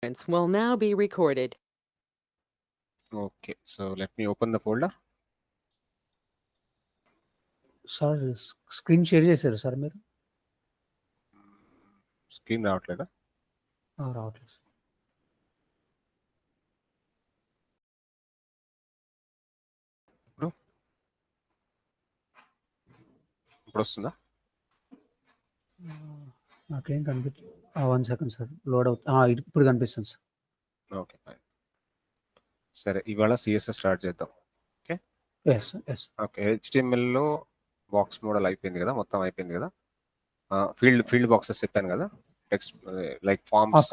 Will now be recorded. Okay, so let me open the folder. Sir screen share చేశారు sir మీరు Screen రావట్లేదా? రావట్లేదు ఇప్పుడు వస్తుందా? నాకేం కనిపించలేదు 1 సెకండ్ సార్ లోడ్ అవుతుంది ఇప్పుడు కనిపిస్తుంది సార్ ఓకే ఫైన్. సరే, ఇవాళ సిఎస్ఎస్ స్టార్ట్ చేద్దాం. ఎస్ ఎస్ ఓకే, హెచ్టిఎంఎల్లో బాక్స్ మోడల్ అయిపోయింది కదా, మొత్తం అయిపోయింది కదా. ఫీల్డ్ బాక్సెస్ చెప్పాను కదా, text like forms.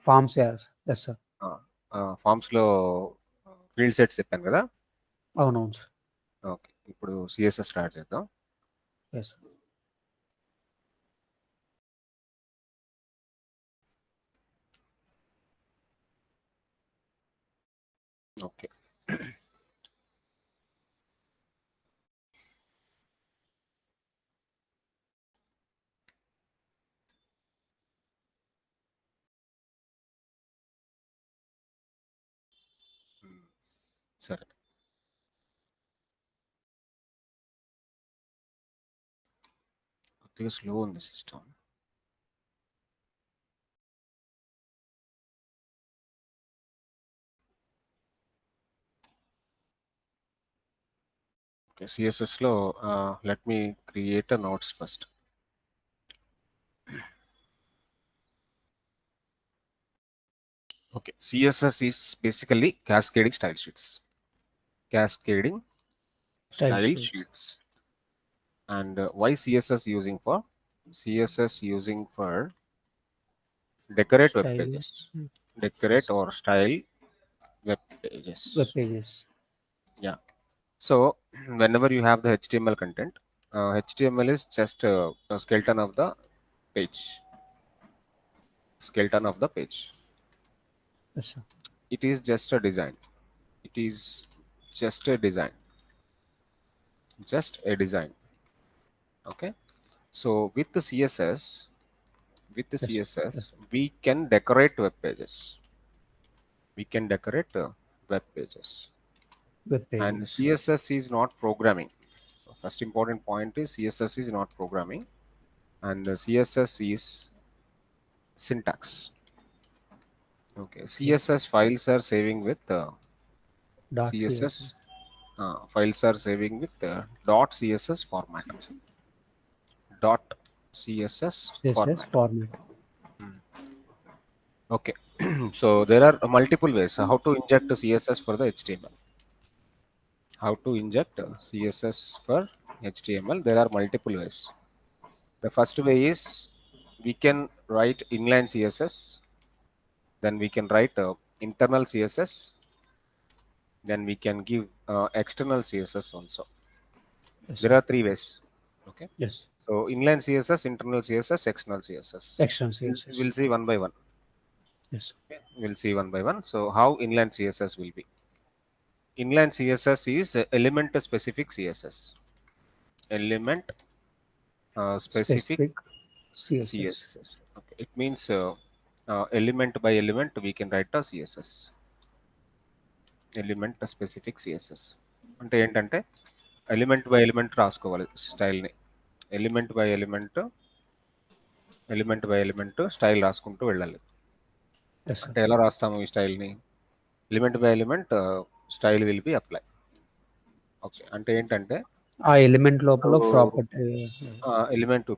Forms yes sir ఫార్మ్స్లో ఫీల్డ్ సెట్స్ చెప్పాను కదా. అవునవును సార్ ఓకే, ఇప్పుడు సిఎస్ఎస్ స్టార్ట్ చేద్దాం. ఎస్ ఓకే, సరే. కొద్దిగా స్లో ఉంది సిస్టమ్. ఓకే, సిఎస్ఎస్లో let me create a notes first. Okay, CSS is basically cascading style sheets. Cascading style sheets. And why CSS using for? CSS using for decorate web pages. Decorate or style web pages. Yeah. So whenever you have the HTML content, HTML is just a skeleton of the page. Skeleton of the page. Yes, sir. It is just a design. It is just a design. Just a design. Okay, so with the CSS, we can decorate web pages. We can decorate web pages. And CSS is not programming. First important point is CSS is not programming, and CSS is syntax. Okay, CSS files are saving with CSS. Files are saving with .css format. .css format. Okay, so there are multiple ways how to inject CSS for the HTML. How to inject CSS for HTML? There are multiple ways. The first way is we can write inline CSS, then we can write internal CSS, then we can give external CSS also. Yes, there are three ways. Okay. Yes. So inline CSS, internal CSS, external CSS. External CSS. We'll see one by one. Yes. Okay. We'll see one by one. So how inline CSS will be? Inline CSS is element specific CSS. Element specific CSS. Okay. It means element by element we can write a CSS. Element specific CSS. అంటే ఏంటంటే element by element రాసుకోవాలి స్టైల్ని. Element by element style రాసుకుంటూ వెళ్ళాలి. అంటే ఎలా రాస్తాము ఈ స్టైల్ని? Element by element style will be apply. Okay, అంటే ఏంటంటే ఆ ఎలిమెంట్ లోపల ప్రాపర్టీ ఎలిమెంట్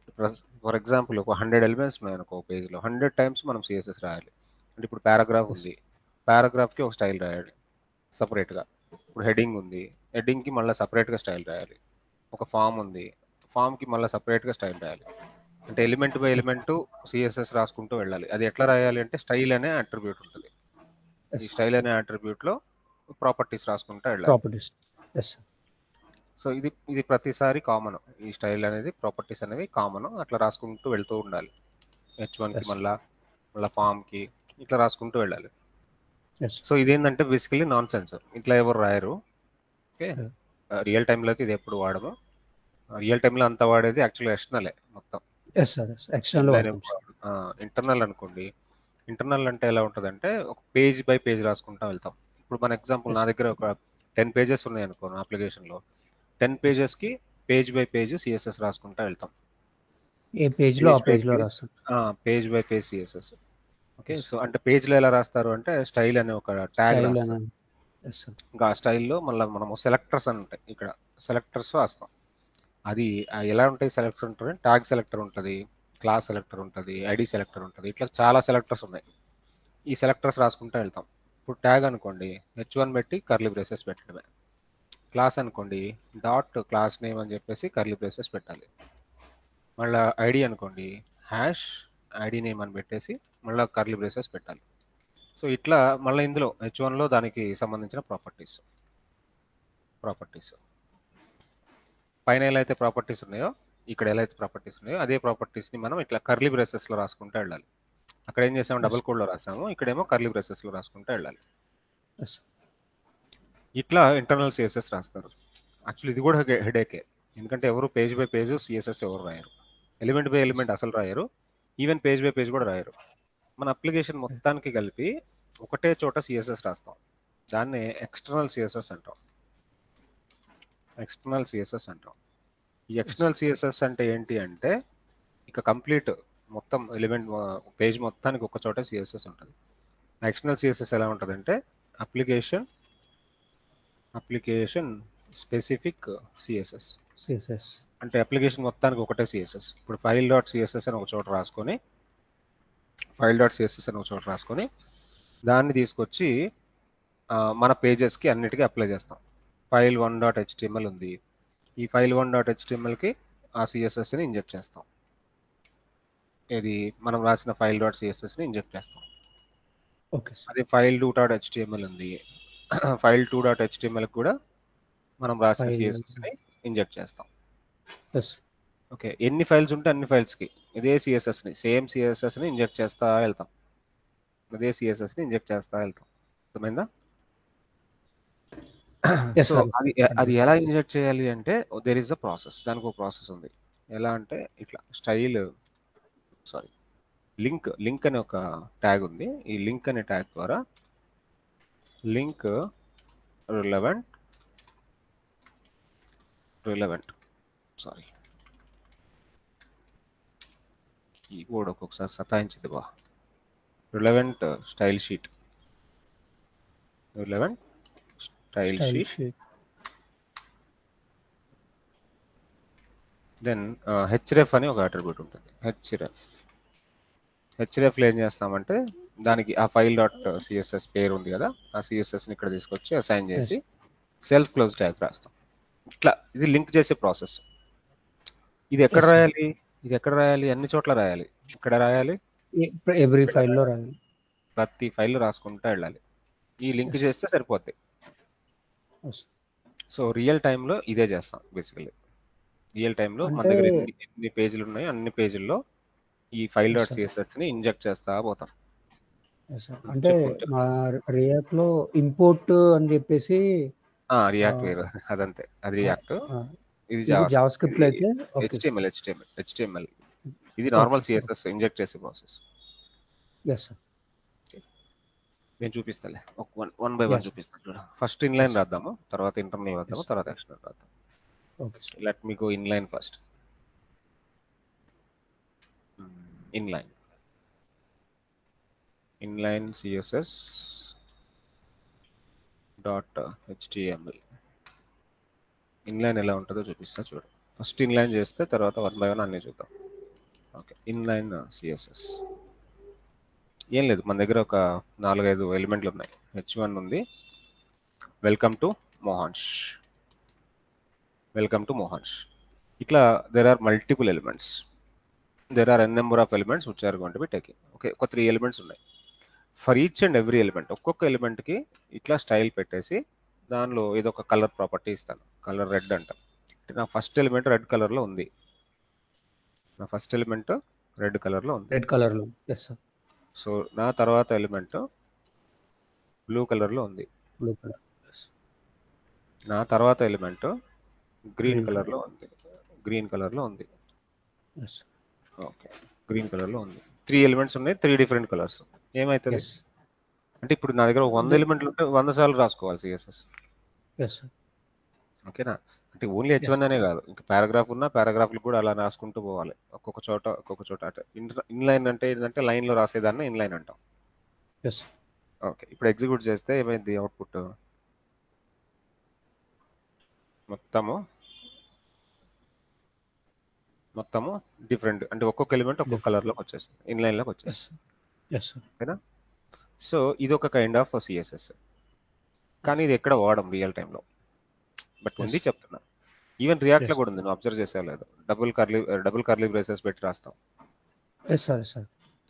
ఫర్ ఎగ్జాంపుల్ ఒక 100 ఎలిమెంట్స్ ఉన్నాయి అనుకో పేజ్లో, 100 టైమ్స్ మనం సిఎస్ఎస్ రాయాలి. అంటే ఇప్పుడు పారాగ్రాఫ్ ఉంది, పారాగ్రాఫ్కి ఒక స్టైల్ రాయాలి సపరేట్గా. ఇప్పుడు హెడింగ్ ఉంది, హెడింగ్కి మళ్ళీ సపరేట్గా స్టైల్ రాయాలి. ఒక ఫామ్ ఉంది, ఫామ్కి మళ్ళీ సపరేట్గా స్టైల్ రాయాలి. అంటే ఎలిమెంట్ బై ఎలిమెంట్ సిఎస్ఎస్ రాసుకుంటూ వెళ్ళాలి. అది ఎట్లా రాయాలి అంటే స్టైల్ అనే అట్రిబ్యూట్ ఉంటుంది. ఈ స్టైల్ అనే అట్రిబ్యూట్లో ప్రాపర్టీస్ రాసుకుంటూ వెళ్ళాలి. సో ఇది ప్రతిసారి కామన్. ఈ స్టైల్ అనేది ప్రాపర్టీస్ అనేవి కామన్. అట్లా రాసుకుంటూ వెళ్తూ ఉండాలి. H1కి మళ్ళీ ఫామ్కి ఇట్లా రాసుకుంటూ వెళ్ళాలి. సో ఇదేంటంటే బేసికలీ నాన్ సెన్స్. ఇట్లా ఎవరు రాయరు. ఓకే, రియల్ టైంలో అయితే ఇది ఎప్పుడు వాడము. రియల్ టైంలో అంతా వాడేది యాక్చువల్గా ఎక్స్టర్నలే మొత్తం. ఇంటర్నల్ అనుకోండి, ఇంటర్నల్ అంటే ఎలా ఉంటుందంటే ఒక పేజ్ బై పేజ్ రాసుకుంటా వెళ్తాం. ఇప్పుడు మన ఎగ్జాంపుల్ నా Yes. దగ్గర ఒక 10 పేజెస్ ఉన్నాయి అనుకో నా అప్లికేషన్లో, 10 పేజెస్కి పేజ్ బై పేజ్ సిఎస్ఎస్ రాసుకుంటా వెళ్తాం. ఏ పేజ్ లో ఆ పేజ్ లో రాస్తాం. Page by page CSS. Okay, so అంటే పేజ్లో ఎలా రాస్తారు అంటే స్టైల్ అనే ఒక ట్యాగ్ స్టైల్ రాస్తారు. అని. Yes, sir. ఇంకా ఆ స్టైల్లో మళ్ళీ మనము సెలెక్టర్స్ అని ఉంటాయి, ఇక్కడ సెలెక్టర్స్ రాస్తాం. అది ఎలా ఉంటాయి సెలెక్టర్స్ ఉంటాయి, ట్యాగ్ సెలెక్టర్ ఉంటుంది, క్లాస్ సెలెక్టర్ ఉంటుంది, ఐడి సెలెక్టర్ ఉంటుంది, ఇట్లా చాలా సెలెక్టర్స్ ఉన్నాయి. ఈ సెలెక్టర్స్ రాసుకుంటూ వెళ్తాం. ఇప్పుడు ట్యాగ్ అనుకోండి h1 పెట్టి కర్లీ బ్రేసెస్ పెట్టడమే. క్లాస్ అనుకోండి డాట్ క్లాస్ నేమ్ అని చెప్పేసి కర్లీ బ్రేసెస్ పెట్టాలి. మళ్ళీ ఐడి అనుకోండి హ్యాష్ ఐడి నేమ్ అని పెట్టేసి మళ్ళీ కర్లీ బ్రేసెస్ పెట్టాలి. సో ఇట్లా మళ్ళీ ఇందులో h1లో దానికి సంబంధించిన ప్రాపర్టీస్ పైన ఎలా అయితే ప్రాపర్టీస్ ఉన్నాయో ఇక్కడ ఎలా అయితే ప్రాపర్టీస్ ఉన్నాయో అదే ప్రాపర్టీస్ని మనం ఇట్లా కర్లీ బ్రేసెస్లో రాసుకుంటూ వెళ్ళాలి. అక్కడ ఏం చేసాము, డబుల్ కోడ్లో రాసాము, ఇక్కడేమో కర్లీ బ్రేసెస్లో రాసుకుంటూ వెళ్ళాలి. Yes. ఇట్లా ఇంటర్నల్ సిఎస్ఎస్ రాస్తారు. యాక్చువల్లీ ఇది కూడా హెడేకే, ఎందుకంటే ఎవరు పేజ్ బై పేజ్ సిఎస్ఎస్ ఎవరు రాయరు, ఎలిమెంట్ బై ఎలిమెంట్ అసలు రాయరు, ఈవెన్ పేజ్ బై పేజ్ కూడా రాయరు. మన అప్లికేషన్ మొత్తానికి కలిపి ఒకటే చోట సిఎస్ఎస్ రాస్తాం. దాన్ని ఎక్స్టర్నల్ సిఎస్ఎస్ అంటాం. ఈ ఎక్స్టర్నల్ సిఎస్ఎస్ అంటే ఏంటి అంటే ఇక కంప్లీట్ మొత్తం ఎలిమెంట్ పేజ్ మొత్తానికి ఒక చోట సిఎస్ఎస్ ఉంటుంది. ఎక్స్టర్నల్ సిఎస్ఎస్ ఎలా ఉంటుందంటే అప్లికేషన్ స్పెసిఫిక్ సిఎస్ఎస్ అంటే అప్లికేషన్ మొత్తానికి ఒకటే సిఎస్ఎస్. ఇప్పుడు ఫైల్ డాట్ సిఎస్ఎస్ అని ఒక చోట రాసుకొని దాన్ని తీసుకొచ్చి మన పేజెస్కి అన్నిటికీ అప్లై చేస్తాం. ఫైల్ 1.html ఉంది, ఈ ఫైల్ 1.htmlకి ఆ సిఎస్ఎస్ని ఇంజెక్ట్ చేస్తాం. ఇది మనం రాసిన ఫైల్ డాట్ సిఎస్ఎస్ని ఇంజెక్ట్ చేస్తాం. ఓకే. అదే ఫైల్ 2.html ఉంది, ఫైల్ 2.html కూడా మనం రాసిన సిఎస్ఎస్ని ఇంజెక్ట్ చేస్తాం. ఓకే, ఎన్ని ఫైల్స్ ఉంటే అన్ని ఫైల్స్కి ఇదే సిఎస్ఎస్ని సేమ్ సిఎస్ఎస్ని ఇంజెక్ట్ చేస్తా వెళ్తాం. అర్థమైందా? సో అది ఎలా ఇంజెక్ట్ చేయాలి అంటే దేర్ ఇస్ అ ప్రాసెస్, దానికి ఒక ప్రాసెస్ ఉంది. ఎలా అంటే ఇట్లా లింక్ అనే ఒక ట్యాగ్ ఉంది. ఈ లింక్ అనే ట్యాగ్ ద్వారా లింక్ రిలవెంట్ కీబోర్డ్ ఒక్కొక్కసారి సతాయించింది బా. Relevant style sheet then href అని ఒక అట్రిబ్యూట్ ఉంటుంది. హెచ్రెఫ్లో ఏం చేస్తామంటే దానికి ఆ ఫైల్ డాట్ సిఎస్ఎస్ పేరు ఉంది కదా, ఆ సిఎస్ఎస్ని ఇక్కడ తీసుకొచ్చి అసైన్ చేసి సెల్ఫ్ క్లోజ్ ట్యాగ్ రాస్తాం. ఇట్లా ఇది లింక్ చేసే ప్రాసెస్. ఇది ఎక్కడ రాయాలి? అన్ని చోట్ల రాయాలి. ఇక్కడ రాయాలి, ఎవ్రీ ఫైల్లో రాయాలి, ప్రతి ఫైల్ రాసుకుంటూ వెళ్ళాలి. ఈ లింక్ చేస్తే సరిపోద్ది. సో రియల్ టైంలో ఇదే చేస్తాం. బేసికలీ రియల్ టైంలో మన దగ్గర ఎన్ని పేజీలు ఉన్నాయో అన్ని పేజీల్లో ఈ ఫైల్ డాట్ సిఎస్ఎస్ని ఇంజెక్ట్ చేస్తా పోతాం. అంటే మా రియాక్ట్ లో ఇంపోర్ట్ అని చెప్పేసి రియాక్ట్ వేరు, అదంతే, అది రియాక్ట్, ఇది జావాస్క్రిప్ట్ లో అయితే హెచ్టిఎంఎల్. ఇది నార్మల్ సిఎస్ఎస్ ఇంజెక్ట్ చేసే ప్రాసెస్. నేను చూపిస్తాలే, వన్ బై వన్ చూపిస్తాను చూడ. ఫస్ట్ ఇన్లైన్ రాద్దాము, తర్వాత ఇంటర్నల్ రాద్దాము, తర్వాత ఎక్స్టర్నల్ రాద్దాం. Let me go inline first. Inline CSS dot HTML. Inline ఎలా ఉంటుందో చూపిస్తా చూడు. ఫస్ట్ ఇన్లైన్ చేస్తే తర్వాత వన్ బై వన్ అన్నీ చూద్దాం. ఓకే, ఇన్లైన్ సిఎస్ఎస్ ఏం లేదు, మన దగ్గర ఒక 4-5 ఎలిమెంట్లు ఉన్నాయి. h1 ఉంది, వెల్కమ్ టు మోహన్స్. ఇట్లా there are multiple elements, there are n number of elements which are going to be taking. Okay, ఒక 3 ఎలిమెంట్స్ ఉన్నాయి. For each and every element ఒక్కొక్క ఎలిమెంట్కి ఇట్లా స్టైల్ పెట్టేసి దానిలో ఏదో ఒక కలర్ ప్రాపర్టీ ఇస్తాను. కలర్ రెడ్ అంట. నా ఫస్ట్ ఎలిమెంట్ రెడ్ కలర్లో ఉంది. సో నా తర్వాత ఎలిమెంట్ బ్లూ కలర్లో ఉంది. నా తర్వాత ఎలిమెంట్ గ్రీన్ కలర్లో ఉంది. ఓకే, గ్రీన్ కలర్లో ఉంది. 3 ఎలిమెంట్స్ ఉన్నాయి, 3 డిఫరెంట్ కలర్స్. ఏమవుతుంది ఎస్ అంటే ఇప్పుడు నా దగ్గర 100 ఎలిమెంట్లు ఉంటే 100 సార్లు రాసుకోవాలి సిఎస్ఎస్. ఎస్ సార్ ఓకేనా? అంటే ఓన్లీ ఎస్ H1 అనే కాదు, ఇంకా పారాగ్రాఫ్ ఉన్న పారాగ్రాఫ్లు కూడా అలా రాసుకుంటూ పోవాలి, ఒక్కొక్క చోట. అంటే ఇన్లైన్ అంటే ఏంటంటే లైన్లో రాసేదాన్ని ఇన్లైన్ అంటాం. ఎస్ ఓకే, ఇప్పుడు ఎగ్జిక్యూట్ చేస్తే ఏమైంది అవుట్పుట్? మొత్తము డిఫరెంట్, అంటే ఒక్కొక్క ఎలిమెంట్ ఒక్కొక్క కలర్లోకి వచ్చేస్తుంది, ఇన్లైన్లోకి ఎస్ వచ్చేస్తుంది. ఎస్ సార్ ఓకేనా? సో ఇది ఒక కైండ్ ఆఫ్ సిఎస్ఎస్, కానీ ఇది ఎక్కడ వాడడం రియల్ టైంలో, బట్ ఉంది ఎస్ చెప్తున్నా. ఈవెన్ రియాక్ట్లో ఎస్ కూడా ఉంది, నువ్వు అబ్జర్వ్ చేసా లేదు, డబుల్ కర్లీ బ్రేసెస్ పెట్టి రాస్తాం. ఎస్ సార్ ఎస్ సార్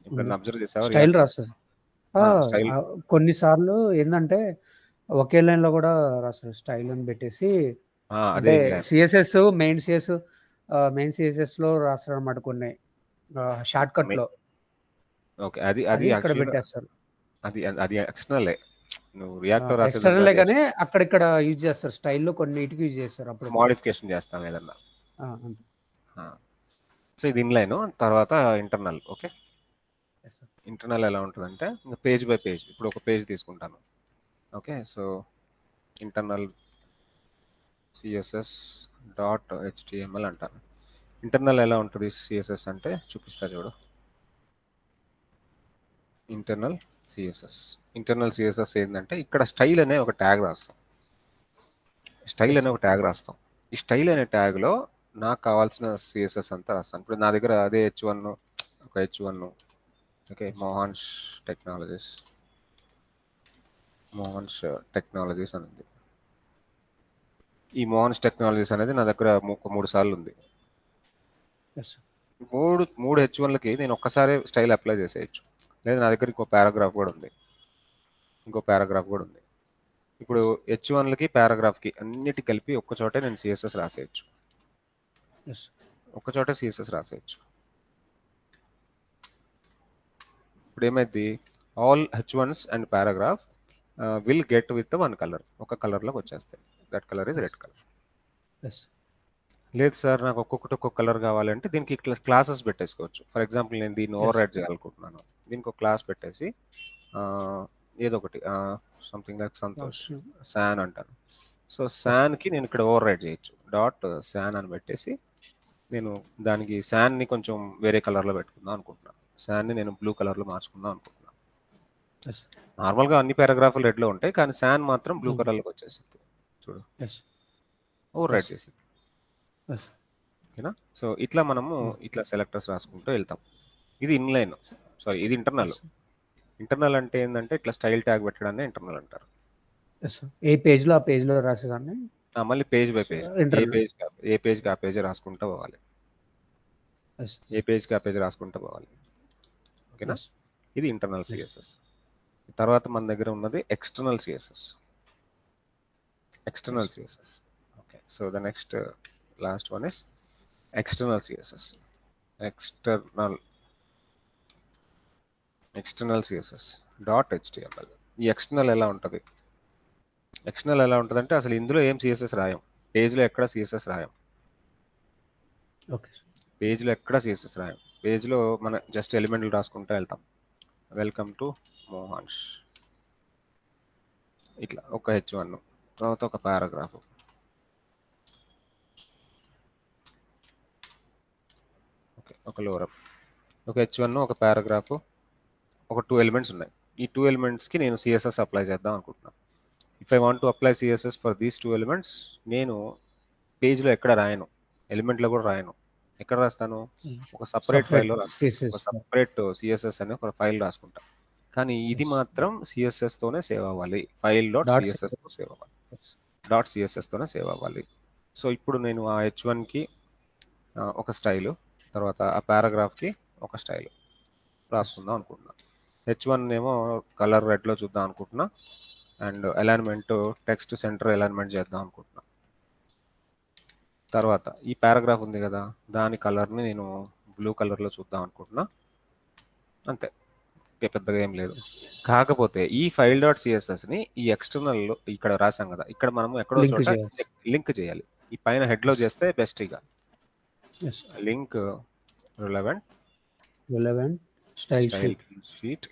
ఇప్పుడు అబ్జర్వ్ చేసావా స్టైల్ రియాక్ట్ రాస్తారు స్టైల్? కొన్నిసార్లు ఏంటంటే ఒకే లైన్ లో కూడా రాస్తారు స్టైల్ అని పెట్టేసి. అదే అంటే inline. సిఎస్ఎస్ మెయిన్ సిఎస్ఎస్ లో రాస్తారు అనమాట కొన్ని షార్ట్ కట్ లో. ఓకే, అది అది ఇక్కడ actually పెట్టేస్తారు. అది ఎక్స్టర్నల్. నువ్వు రియాక్ట్ రాసేది ఎక్స్టర్నల్ గానే అక్కడిక్కడ యూజ్ చేస్తారు, స్టైల్లో కొన్నిటికి యూజ్ చేస్తారు అప్పుడు. మోడిఫికేషన్ చేస్తాం ఏదన్నా. సో ఇది ఇన్లైన్, తర్వాత ఇంటర్నల్. ఓకే, ఇంటర్నల్ ఎలా ఉంటుందంటే పేజ్ బై పేజ్. ఇప్పుడు ఒక పేజ్ తీసుకుంటాను. Okay, so internal CSS dot HTML అంటాను. ఇంటర్నల్ ఎలా ఉంటుంది సిఎస్ఎస్ అంటే చూపిస్తా చూడు. ఇంటర్నల్ సిఎస్ఎస్ ఏంటంటే ఇక్కడ స్టైల్ అనే ఒక ట్యాగ్ రాస్తాం. ఈ స్టైల్ అనే ట్యాగ్లో నాకు కావాల్సిన సిఎస్ఎస్ అంతా రాస్తాను. ఇప్పుడు నా దగ్గర అదే H1 ఓకే, మోహన్స్ టెక్నాలజీస్ అనేది. ఈ మోహన్స్ టెక్నాలజీస్ అనేది నా దగ్గర 3 సార్లు ఉంది. మూడు H1లకి నేను ఒక్కసారి స్టైల్ అప్లై చేసేయచ్చు. లేదా నా దగ్గర ఇంకో పారాగ్రాఫ్ కూడా ఉంది. ఇప్పుడు H1లకి పారాగ్రాఫ్కి అన్నిటి కలిపి ఒక్క చోటే నేను సిఎస్ఎస్ రాసేయచ్చు. ఇప్పుడు ఏమైంది, all H1s and paragraph will get with one colour, ఒక కలర్లోకి వచ్చేస్తాయి. That colour is red colour. లేదు సార్ నాకు ఒక్కొక్కటి ఒక్కొక్క కలర్ కావాలంటే దీనికి క్లాసెస్ పెట్టేసుకోవచ్చు. ఫర్ ఎగ్జాంపుల్ నేను దీన్ని ఓవర్ రైడ్ చేయాలనుకుంటున్నాను. దీనికి ఒక క్లాస్ పెట్టేసి ఏదో ఒకటి సంథింగ్ లైక్ సంతోష్ శాన్ అంటాను. సో శాన్కి నేను ఇక్కడ ఓవర్ రైడ్ చేయొచ్చు. డాట్ శాన్ అని పెట్టేసి నేను దానికి శాన్ని కొంచెం వేరే కలర్లో పెట్టుకుందాం అనుకుంటున్నాను. శాన్ని నేను బ్లూ కలర్లో మార్చుకుందాం అనుకుంటున్నాను. నార్మల్గా అన్ని పారాగ్రాఫ్లు రెడ్లో ఉంటాయి, కానీ శాన్ మాత్రం బ్లూ కలర్లోకి వచ్చేసింది. చూడు, ఓవర్ రైడ్ చేసింది. ఓకేనా? సో ఇట్లా మనము ఇట్లా సెలెక్టర్స్ రాసుకుంటూ వెళ్తాం. ఇది ఇన్లైన్, ఇది ఇంటర్నల్ అంటే ఏంటంటే ఇట్లా స్టైల్ ట్యాగ్ పెట్టడాన్ని ఇంటర్నల్ అంటారు. ఏ పేజ్ లో ఆ పేజ్ లో రాసేదాన్ని మళ్ళీ పేజ్ బై పేజ్, ఏ పేజ్కి ఆ పేజ్ రాసుకుంటూ పోవాలి. ఓకేనా? ఇది ఇంటర్నల్ సిఎస్ఎస్. తర్వాత మన దగ్గర ఉన్నది external CSS. Okay, so the next last one is external CSS. External CSS dot HTML. ఈ ఎక్స్టర్నల్ ఎలా ఉంటుంది అంటే అసలు ఇందులో ఏం సిఎస్ఎస్ రాయం, పేజ్లో ఎక్కడ సిఎస్ఎస్ రాయం. పేజ్లో మన జస్ట్ ఎలిమెంట్లు రాసుకుంటూ వెళ్తాం. వెల్కమ్ టు మోహన్స్, ఇట్లా ఒక H1, తర్వాత ఒక పారాగ్రాఫ్, ఓకే, ఒక లోరప్, ఒక H1, ఒక పారాగ్రాఫ్, ఒక 2 ఎలిమెంట్స్ ఉన్నాయి. ఈ 2 ఎలిమెంట్స్కి నేను సిఎస్ఎస్ అప్లై చేద్దాం అనుకుంటున్నాను. If I want to apply CSS for these 2 elements, నేను పేజ్లో ఎక్కడ రాయను, ఎలిమెంట్లో కూడా రాయను. ఎక్కడ రాస్తాను? ఒక సపరేట్ ఫైల్లో రాస్తాను. ఒక సపరేట్ సిఎస్ఎస్ అనే ఒక ఫైల్ రాసుకుంటా. కానీ ఇది మాత్రం సిఎస్ఎస్ తోనే సేవ్ అవ్వాలి. ఫైల్ డాట్ సిఎస్ఎస్ తోనే సేవ్ అవ్వాలి. సో ఇప్పుడు నేను ఆ H1కి ఒక స్టైలు, తర్వాత ఆ పారాగ్రాఫ్కి ఒక స్టైలు రాసుకుందాం అనుకుంటున్నా. H1 ఏమో కలర్ రెడ్లో చూద్దాం అనుకుంటున్నా, and alignment text centre alignment చేద్దాం అనుకుంటున్నా. తర్వాత ఈ పారాగ్రాఫ్ ఉంది కదా, దాని కలర్ని నేను బ్లూ కలర్లో చూద్దాం అనుకుంటున్నా. అంతే, పెద్దగా ఏం లేదు. కాకపోతే ఈ ఫైల్ డాట్ సిఎస్ఎస్ని ఈ ఎక్స్టర్నల్లో ఇక్కడ రాసాం కదా, ఇక్కడ మనము ఎక్కడో చోట లింక్ చేయాలి. ఈ పైన హెడ్లో చేస్తే బెస్ట్. ఇక link relevant style style sheet,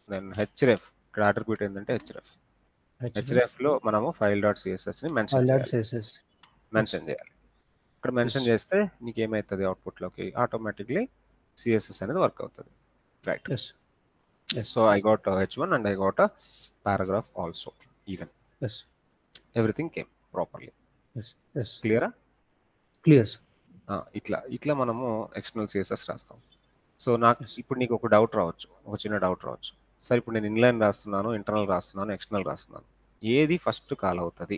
then href. ఇక్కడ అట్రిబ్యూట్ ఏంటంటే హెచ్రెఫ్. హెచ్రెఫ్లో మనము ఫైల్ డాట్ సిఎస్ఎస్ని మెన్షన్ చేయాలి. ఇక్కడ మెన్షన్ చేస్తే నీకు ఏమవుతుంది అవుట్పుట్లోకి ఆటోమేటిక్లీ సిఎస్ఎస్ అనేది వర్క్ అవుతుంది. Right. So I got H1 and I got a paragraph also even. Everything came properly. క్లియరా? క్లియర్. ఇట్లా మనము ఎక్స్టర్నల్ సిఎస్ఎస్ రాస్తాం. సో నాకు ఇప్పుడు నీకు ఒక డౌట్ రావచ్చు, ఒక చిన్న డౌట్ రావచ్చు. సరే ఇప్పుడు నేను ఇన్లైన్ రాస్తున్నాను, ఇంటర్నల్ రాస్తున్నాను, ఎక్స్టర్నల్ రాస్తున్నాను, ఏది ఫస్ట్ కాల్ అవుతుంది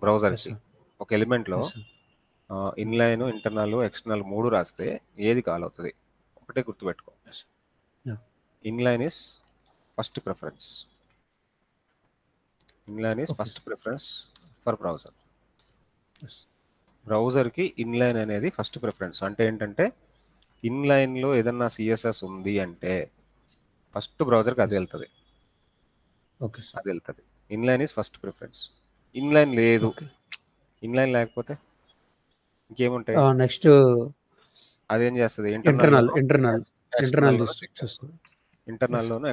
బ్రౌజర్కి? ఒక ఎలిమెంట్లో ఇన్లైన్, ఇంటర్నల్, ఎక్స్టర్నల్ 3 రాస్తే ఏది కాల్ అవుతుంది? ఒకటే గుర్తుపెట్టుకో, inline is first preference. Inline is first preference for browser. బ్రౌజర్కి ఇన్లైన్ అనేది ఫస్ట్ ప్రిఫరెన్స్. అంటే ఏంటంటే ఇన్లైన్లో ఏదన్నా సిఎస్ఎస్ ఉంది అంటే ఫస్ట్ బ్రౌజర్కి అది వెళ్తుంది. Inline is first preference. Inline లేదు, ఇన్లైన్ లేకపోతే ఇంకేముంటాయి? నెక్స్ట్ అదేం చేస్తుంది? ఇంటర్నల్లోను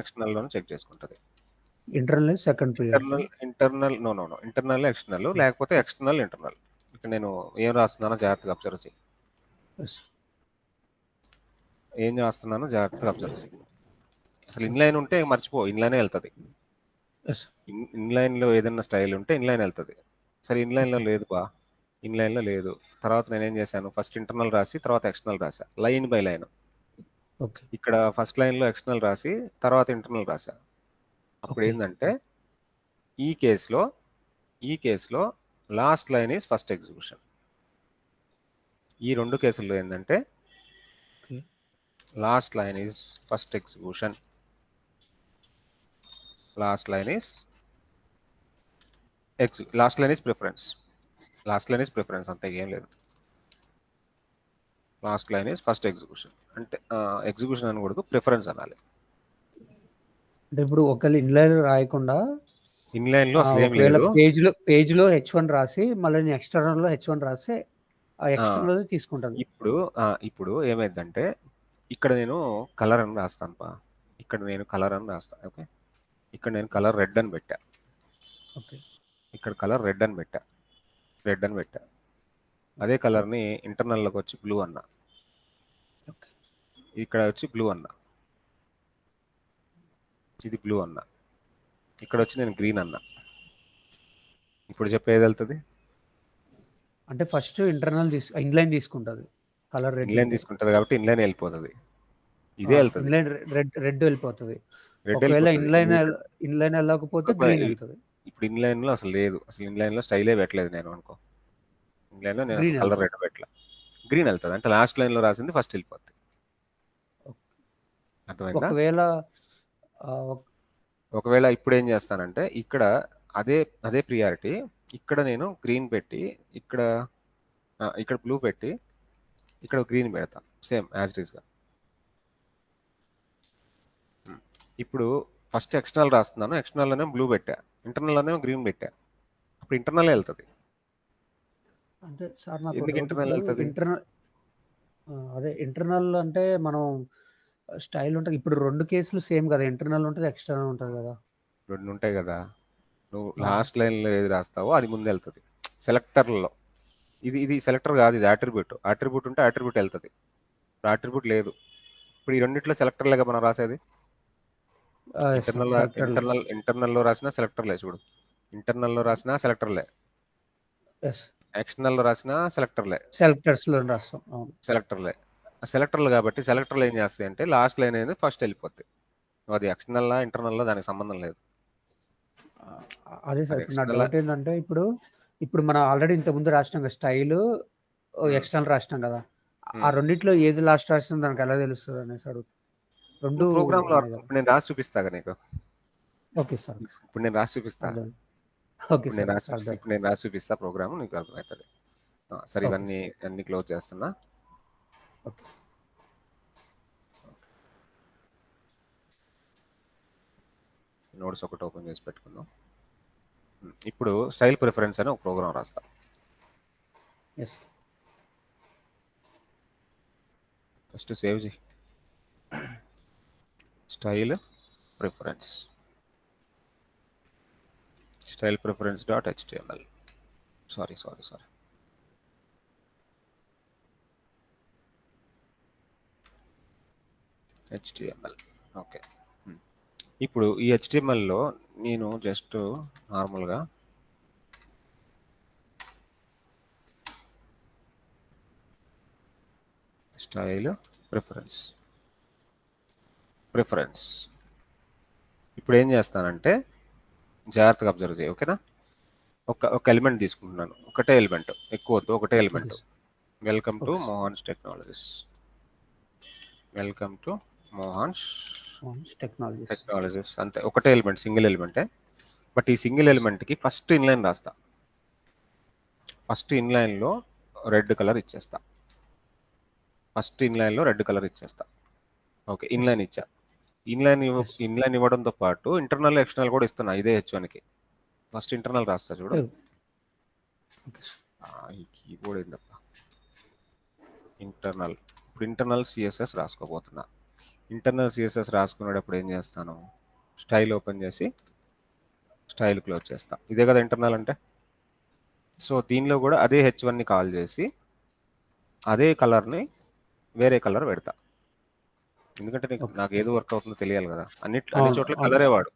ఎక్స్టర్నల్లోను చెక్ చేసుకుంటుంది. Internal second priority. Internal external, లేకపోతే ఎక్స్టర్నల్ ఇంటర్నల్. ఇక్కడ నేను ఏం రాస్తున్నానో జాగ్రత్తగా అబ్జర్వ్ చేయి. అసలు ఇన్లైన్ ఉంటే మర్చిపో, ఇన్లైనే వెళ్తుంది. ఇన్లైన్లో ఏదైనా స్టైల్ ఉంటే ఇన్లైన్ వెళ్తుంది. సరే ఇన్లైన్లో లేదు బా, ఇన్లైన్లో లేదు. తర్వాత నేనేం చేశాను, ఫస్ట్ ఇంటర్నల్ రాసి తర్వాత ఎక్స్టర్నల్ రాసా, లైన్ బై లైన్. ఇక్కడ ఫస్ట్ లైన్లో ఎక్స్టర్నల్ రాసి తర్వాత ఇంటర్నల్ రాసా. అప్పుడు ఏంటంటే ఈ కేసులో last line is first execution. ఈ 2 కేసుల్లో ఏంటంటే last line is first execution, last line is preference. అంతే, ఏం లేదు. Last line is first execution. అంటే ఎగ్జిక్యూషన్ అనకూడదు, ప్రిఫరెన్స్ అనాలి. అంటే ఇప్పుడు ఒకవేళ ఇన్లైన్ రాయకుండా ఇన్లైన్లో అసలు ఏం లేదు, పేజ్లో H1 రాసి మళ్ళీ ఎక్స్టర్నల్లో H1 రాసి ఆ ఎక్స్టర్నల్ తీసుకుంటాను. ఇప్పుడు ఏమైందంటే ఇక్కడ నేను కలర్ అని రాస్తాను పా, ఓకే. ఇక్కడ నేను కలర్ రెడ్ అని పెట్టా, ఇక్కడ కలర్ రెడ్ అని పెట్టా. అదే కలర్ని ఇంటర్నల్లోకి వచ్చి బ్లూ అన్నా, ఇక్కడ వచ్చి బ్లూ అన్నా, ఇది బ్లూ అన్నా, ఇక్కడ వచ్చి నేను గ్రీన్ అన్నా. ఇప్పుడు చెప్పేది వెళ్తుంది అంటే ఫస్ట్ ఇన్లైన్ తీసుకుంటుంది, కలర్ రెడ్ ఇన్లైన్ తీసుకుంటుంది కాబట్టి ఇన్లైన్ వెళ్ళిపోతుంది, ఇదే వెళ్తుంది. ఇన్లైన్ రెడ్ వెళ్ళిపోతుంది. ఒకవేళ ఇన్లైన్ వెళ్ళకపోతే గ్రీన్ వెళ్తుంది. ఇప్పుడు ఇన్లైన్లో అసలు లేదు, అసలు ఇన్లైన్లో స్టైలే పెట్టలేదు నేను అనుకో, ఇన్లైన్లో నేను కలర్ రెడ్ పెట్టలే, గ్రీన్ వెళ్తుంది. అంటే లాస్ట్ లైన్లో రాసింది ఫస్ట్ వెళ్ళిపోతుంది. అర్థమైందా? ఒకవేళ ఇప్పుడు ఏం చేస్తానంటే ఇక్కడ అదే ప్రియారిటీ, ఇక్కడ నేను గ్రీన్ పెట్టి ఇక్కడ బ్లూ పెట్టి ఇక్కడ గ్రీన్ పెడతా, సేమ్ యాజ్ ఇట్ ఈస్గా. ఇప్పుడు ఫస్ట్ ఎక్స్టర్నల్ రాస్తున్నాను, ఎక్స్టర్నల్లోనే బ్లూ పెట్టా, ఇంటర్నల్లోనే గ్రీన్ పెట్టా, అప్పుడు ఇంటర్నల్ వెళ్తుంది. అంటే సార్ నాకు ఎందుకు ఇంటర్నల్ వెళ్తుంది? ఇంటర్నల్ అంటే మనం స్టైల్ ఉంటుంది. ఇప్పుడు 2 కేసులు సేమ్ కదా, ఇంటర్నల్ ఉంటుంది, ఎక్స్టర్నల్ ఉంటుంది కదా. 2 ఉంటాయి కదా, నువ్వు లాస్ట్ లైన్లో ఏది రాస్తావో అది ముందు వెళ్తుంది. సెలెక్టర్లో ఇది సెలెక్టర్ కాదు, ఇది అట్రిబ్యూట్ ఉంటే అట్రిబ్యూట్ వెళ్తుంది. ఇప్పుడు అట్రిబ్యూట్ లేదు, ఇప్పుడు ఈ రెండిట్లో సెలెక్టర్లేగా మనం రాసేది. ఇంటర్నల్లో రాసినా సెలెక్టర్లే, చూడు, ఇంటర్నల్లో రాసినా సెలెక్టర్లే, ఎక్స్టర్నల్లో రాసినా సెలెక్టర్లే, సెలెక్టర్లు కాబట్టి సెలెక్టర్లు ఏం చేస్తాయి అంటే లాస్ట్ లైన్ అనేది ఫస్ట్ వెళ్ళిపోద్ది. అది ఎక్స్టర్నల్ ఇంటర్నల్లో దానికి సంబంధం లేదు. అదే సార్ నా డౌట్ ఏంటంటే ఇప్పుడు మనం ఆల్రెడీ ఇంతకుముందు రాసినాం కదా, స్టైల్ ఎక్స్టర్నల్ రాసినాం కదా, ఆ రెండిట్లో ఏది లాస్ట్ రాసిందో దానికి ఎలా తెలుస్తుంది అనేసి అడుగుతాను. 2 ప్రోగ్రామ్లో ఇప్పుడు నేను రాసి చూపిస్తాగా నీకు. ఓకే సార్, ఇప్పుడు నేను రాసి చూపిస్తా, ప్రోగ్రామ్ నీకు అర్థమవుతుంది. సరే, ఇవన్నీ క్లోజ్ చేస్తున్నా. నోట్స్ ఒకటి ఓపెన్ చేసి పెట్టుకుందాం. ఇప్పుడు స్టైల్ ప్రిఫరెన్స్ అని ఒక ప్రోగ్రామ్ రాస్తా. ఫస్ట్ సేవ్ చేయి. Style preference style preference dot HTML sorry HTML okay. ఇప్పుడు ఈ హెచ్టిఎంఎల్లో నేను జస్ట్ నార్మల్గా స్టైల్ ప్రిఫరెన్స్ ఇప్పుడు ఏం చేస్తానంటే జాగ్రత్తగా అబ్జర్వ్ చేయి, ఓకేనా? ఒక ఎలిమెంట్ తీసుకుంటున్నాను, ఒకటే ఎలిమెంట్, ఎక్కువ వద్దు, ఒకటే element. Welcome to Mohan's technologies, welcome to Mohan's technologies, అంతే, ఒకటే ఎలిమెంట్, సింగిల్ ఎలిమెంటే. బట్ ఈ సింగిల్ ఎలిమెంట్కి ఫస్ట్ ఇన్లైన్ రాస్తా, ఫస్ట్ ఇన్లైన్లో రెడ్ కలర్ ఇచ్చేస్తా, ఓకే. ఇన్లైన్ ఇచ్చా, ఇన్లైన్ ఇవ్వడంతో పాటు ఇంటర్నల్ ఎక్స్టర్నల్ కూడా ఇస్తున్నా ఇదే హెచ్1కి. ఫస్ట్ ఇంటర్నల్ రాస్తా చూడు. ఈ కీబోర్డ్ ఏందప్ప, ఇంటర్నల్. ఇప్పుడు ఇంటర్నల్ సిఎస్ఎస్ రాసుకోబోతున్నా. ఇంటర్నల్ సిఎస్ఎస్ రాసుకునేటప్పుడు ఏం చేస్తాను, స్టైల్ ఓపెన్ చేసి స్టైల్ క్లోజ్ చేస్తా. ఇదే కదా ఇంటర్నల్ అంటే. సో దీనిలో కూడా అదే హెచ్1ని కాల్ చేసి అదే కలర్ని వేరే కలర్ పెడతా, ఎందుకంటే నాకు ఏది వర్క్ అవుతుందో తెలియాలి కదా. అన్ని చోట్ల కలరే వాడు,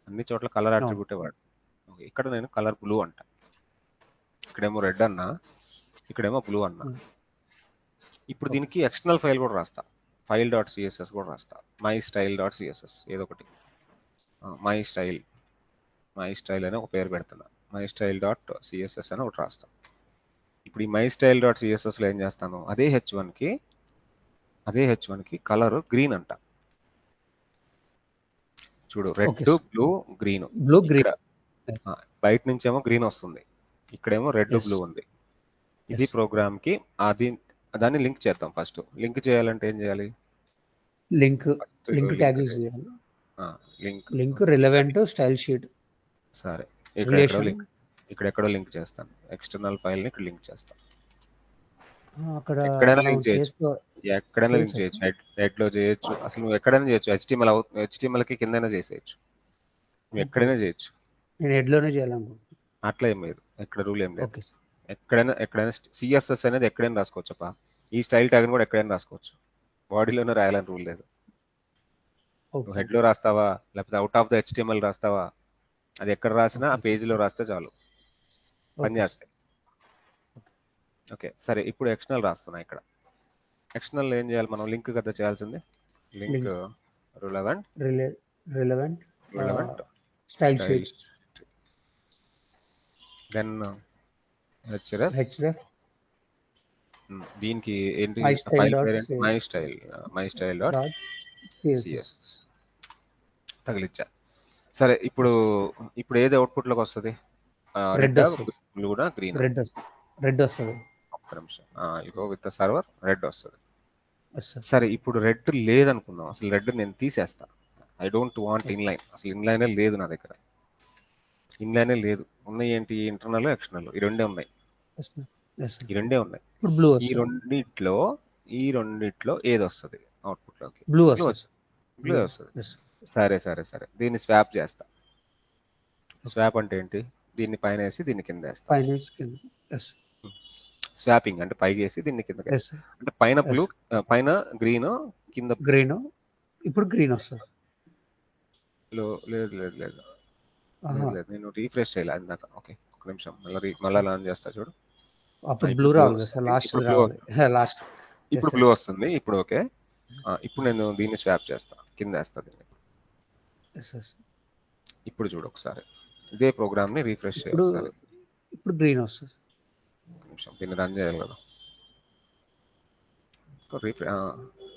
అన్ని చోట్ల కలర్ అట్రిబ్యూటే వాడు. ఇక్కడ నేను కలర్ బ్లూ అంట, ఇక్కడేమో రెడ్ అన్నా, ఇక్కడేమో బ్లూ అన్నా. ఇప్పుడు దీనికి ఎక్స్టర్నల్ ఫైల్ కూడా రాస్తా, ఫైల్ డాట్ సిఎస్ఎస్ కూడా రాస్తా, మై స్టైల్ డాట్ సిఎస్ఎస్, ఏదో ఒకటి, మై స్టైల్ అని ఒక పేరు పెడుతున్నా, మై స్టైల్ డాట్ సిఎస్ఎస్ అని ఒకటి రాస్తా. ఇప్పుడు ఈ మై స్టైల్ డాట్ సిఎస్ఎస్లో ఏం చేస్తాను, అదే హెచ్1కి కలర్ గ్రీన్ అంట, చూడు, రెడ్ బ్లూ గ్రీన్. ఇక్కడ బయట నుంచేమో గ్రీన్ వస్తుంది, ఇక్కడేమో రెడ్ బ్లూ ఉంది. ఇది ప్రోగ్రామ్కి దాన్ని లింక్ చేద్దాం. ఫస్ట్ లింక్ చేయాలంటే ఏం చేయాలి, లింక్ ట్యాగ్ యూజ్ చేయాలి. Link relevant style sheet. సరే, ఇక్కడెక్కడో లింక్ చేస్తాను, ఎక్స్టర్నల్ ఫైల్ని ఇక్కడ లింక్ చేస్తాను. ఎక్కడైనా లింక్ చేయొచ్చు, హెడ్లో చేయొచ్చు, అసలు నువ్వు ఎక్కడైనా చేయొచ్చు. హెచ్టిఎంఎల్కి కిందైనా చేసేయచ్చు, నువ్వు ఎక్కడైనా చేయొచ్చు. నేను హెడ్లోనే చేయాలనుకుంటున్నాను. అట్లా ఏం లేదు, ఇక్కడ రూల్ ఏం లేదు. ఎక్కడైనా సిఎస్ఎస్ అనేది ఎక్కడైనా రాసుకోవచ్చప్ప. ఈ స్టైల్ ట్యాగ్ని కూడా ఎక్కడైనా రాసుకోవచ్చు, బాడీలోనే రాయాలని రూల్ లేదు. నువ్వు హెడ్లో రాస్తావా, లేకపోతే అవుట్ ఆఫ్ ద హెచ్టిఎంఎల్ రాస్తావా, అది ఎక్కడ రాసినా ఆ పేజీలో రాస్తే చాలు, పని చేస్తాయి. ఓకే, సరే. ఇప్పుడు ఎక్స్టర్నల్ రాస్తున్నా. ఇక్కడ ఎక్స్టర్నల్ ఏం చేయాలి మనం, లింక్ కదా చేయాల్సింది. Link relevant style sheet, then href. దీనికి ఏంటి, ఫైల్ పేరు మై స్టైల్ డాట్ సిఎస్ఎస్ తగిలిచ్చా. సరే, ఇప్పుడు ఏది అవుట్పుట్లోకి వస్తుంది, రెడ్ బ్లూనా గ్రీన్? రెడ్ వస్తుంది. ఒక్క నిమిషం, ఇగో విత్ ద సర్వర్ రెడ్ వస్తుంది. సరే, ఇప్పుడు రెడ్ లేదనుకుందాం, అసలు రెడ్ నేను తీసేస్తా. ఐ డోంట్ వాంట్ ఇన్లైన్, అసలు ఇన్లైనే లేదు నా దగ్గర, ఇన్లైనే లేదు. ఉన్నాయి ఏంటి, ఇంటర్నల్ ఎక్స్టర్నల్, ఈ రెండే ఉన్నాయి. ఈ రెండిట్లో ఏది వస్తుంది అవుట్పుట్లోకి? బ్లూ వస్తుంది. సరే, దీన్ని స్వాప్ చేస్తా. స్వాప్ అంటే ఏంటి, దీన్ని పైన వేసి దీన్ని కింద వేస్తా. స్వాపింగ్ అంటే పైకి వేసి దీన్ని కింద, అంటే పైన బ్లూ, పైన గ్రీన్, కింద గ్రీన్. ఇప్పుడు గ్రీన్ వస్తుంది. లేదు, నేను రీఫ్రెష్ చేయాలి ఇందాక. ఓకే, ఒక నిమిషం, మళ్ళీ లాంచ్ చేస్తా చూడు. అప్పుడు బ్లూ రావాలి సార్, లాస్ట్. ఇప్పుడు బ్లూ వస్తుంది. ఇప్పుడు ఓకే, ఇప్పుడు నేను దీన్ని స్వాప్ చేస్తా, కింద వేస్తా దీన్ని. ఇప్పుడు చూడు ఒకసారి, ఇదే ప్రోగ్రామ్ ని రీఫ్రెష్ చేయాలి ఒకసారి. ఇప్పుడు గ్రీన్ వస్తుంది. ఒక నిమిషం, దీన్ని రన్ చేయాలి కదా.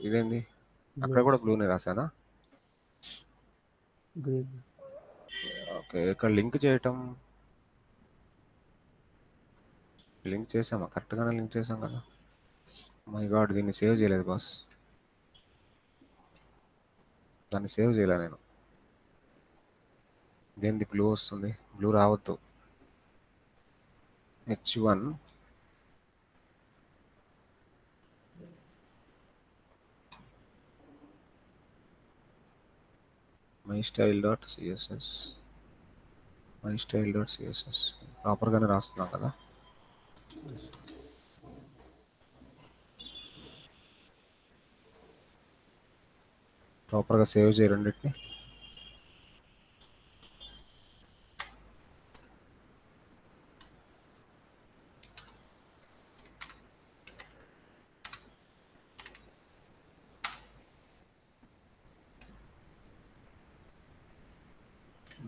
ఇదేంది, అక్కడ కూడా బ్లూనే రాసానా? ఓకే, ఇక్కడ లింక్ చేసామా, కరెక్ట్గానే లింక్ చేసాం కదా. మై గాడ్, దీన్ని సేవ్ చేయలేదు బాస్, దాన్ని సేవ్ చేయలే నేను. దేనిది బ్లూ వస్తుంది, బ్లూ రావద్దు. H1 mystyle.css ప్రాపర్గానే రాస్తున్నాం కదా. ప్రాపర్గా సేవ్ చేయ రెండింటిని.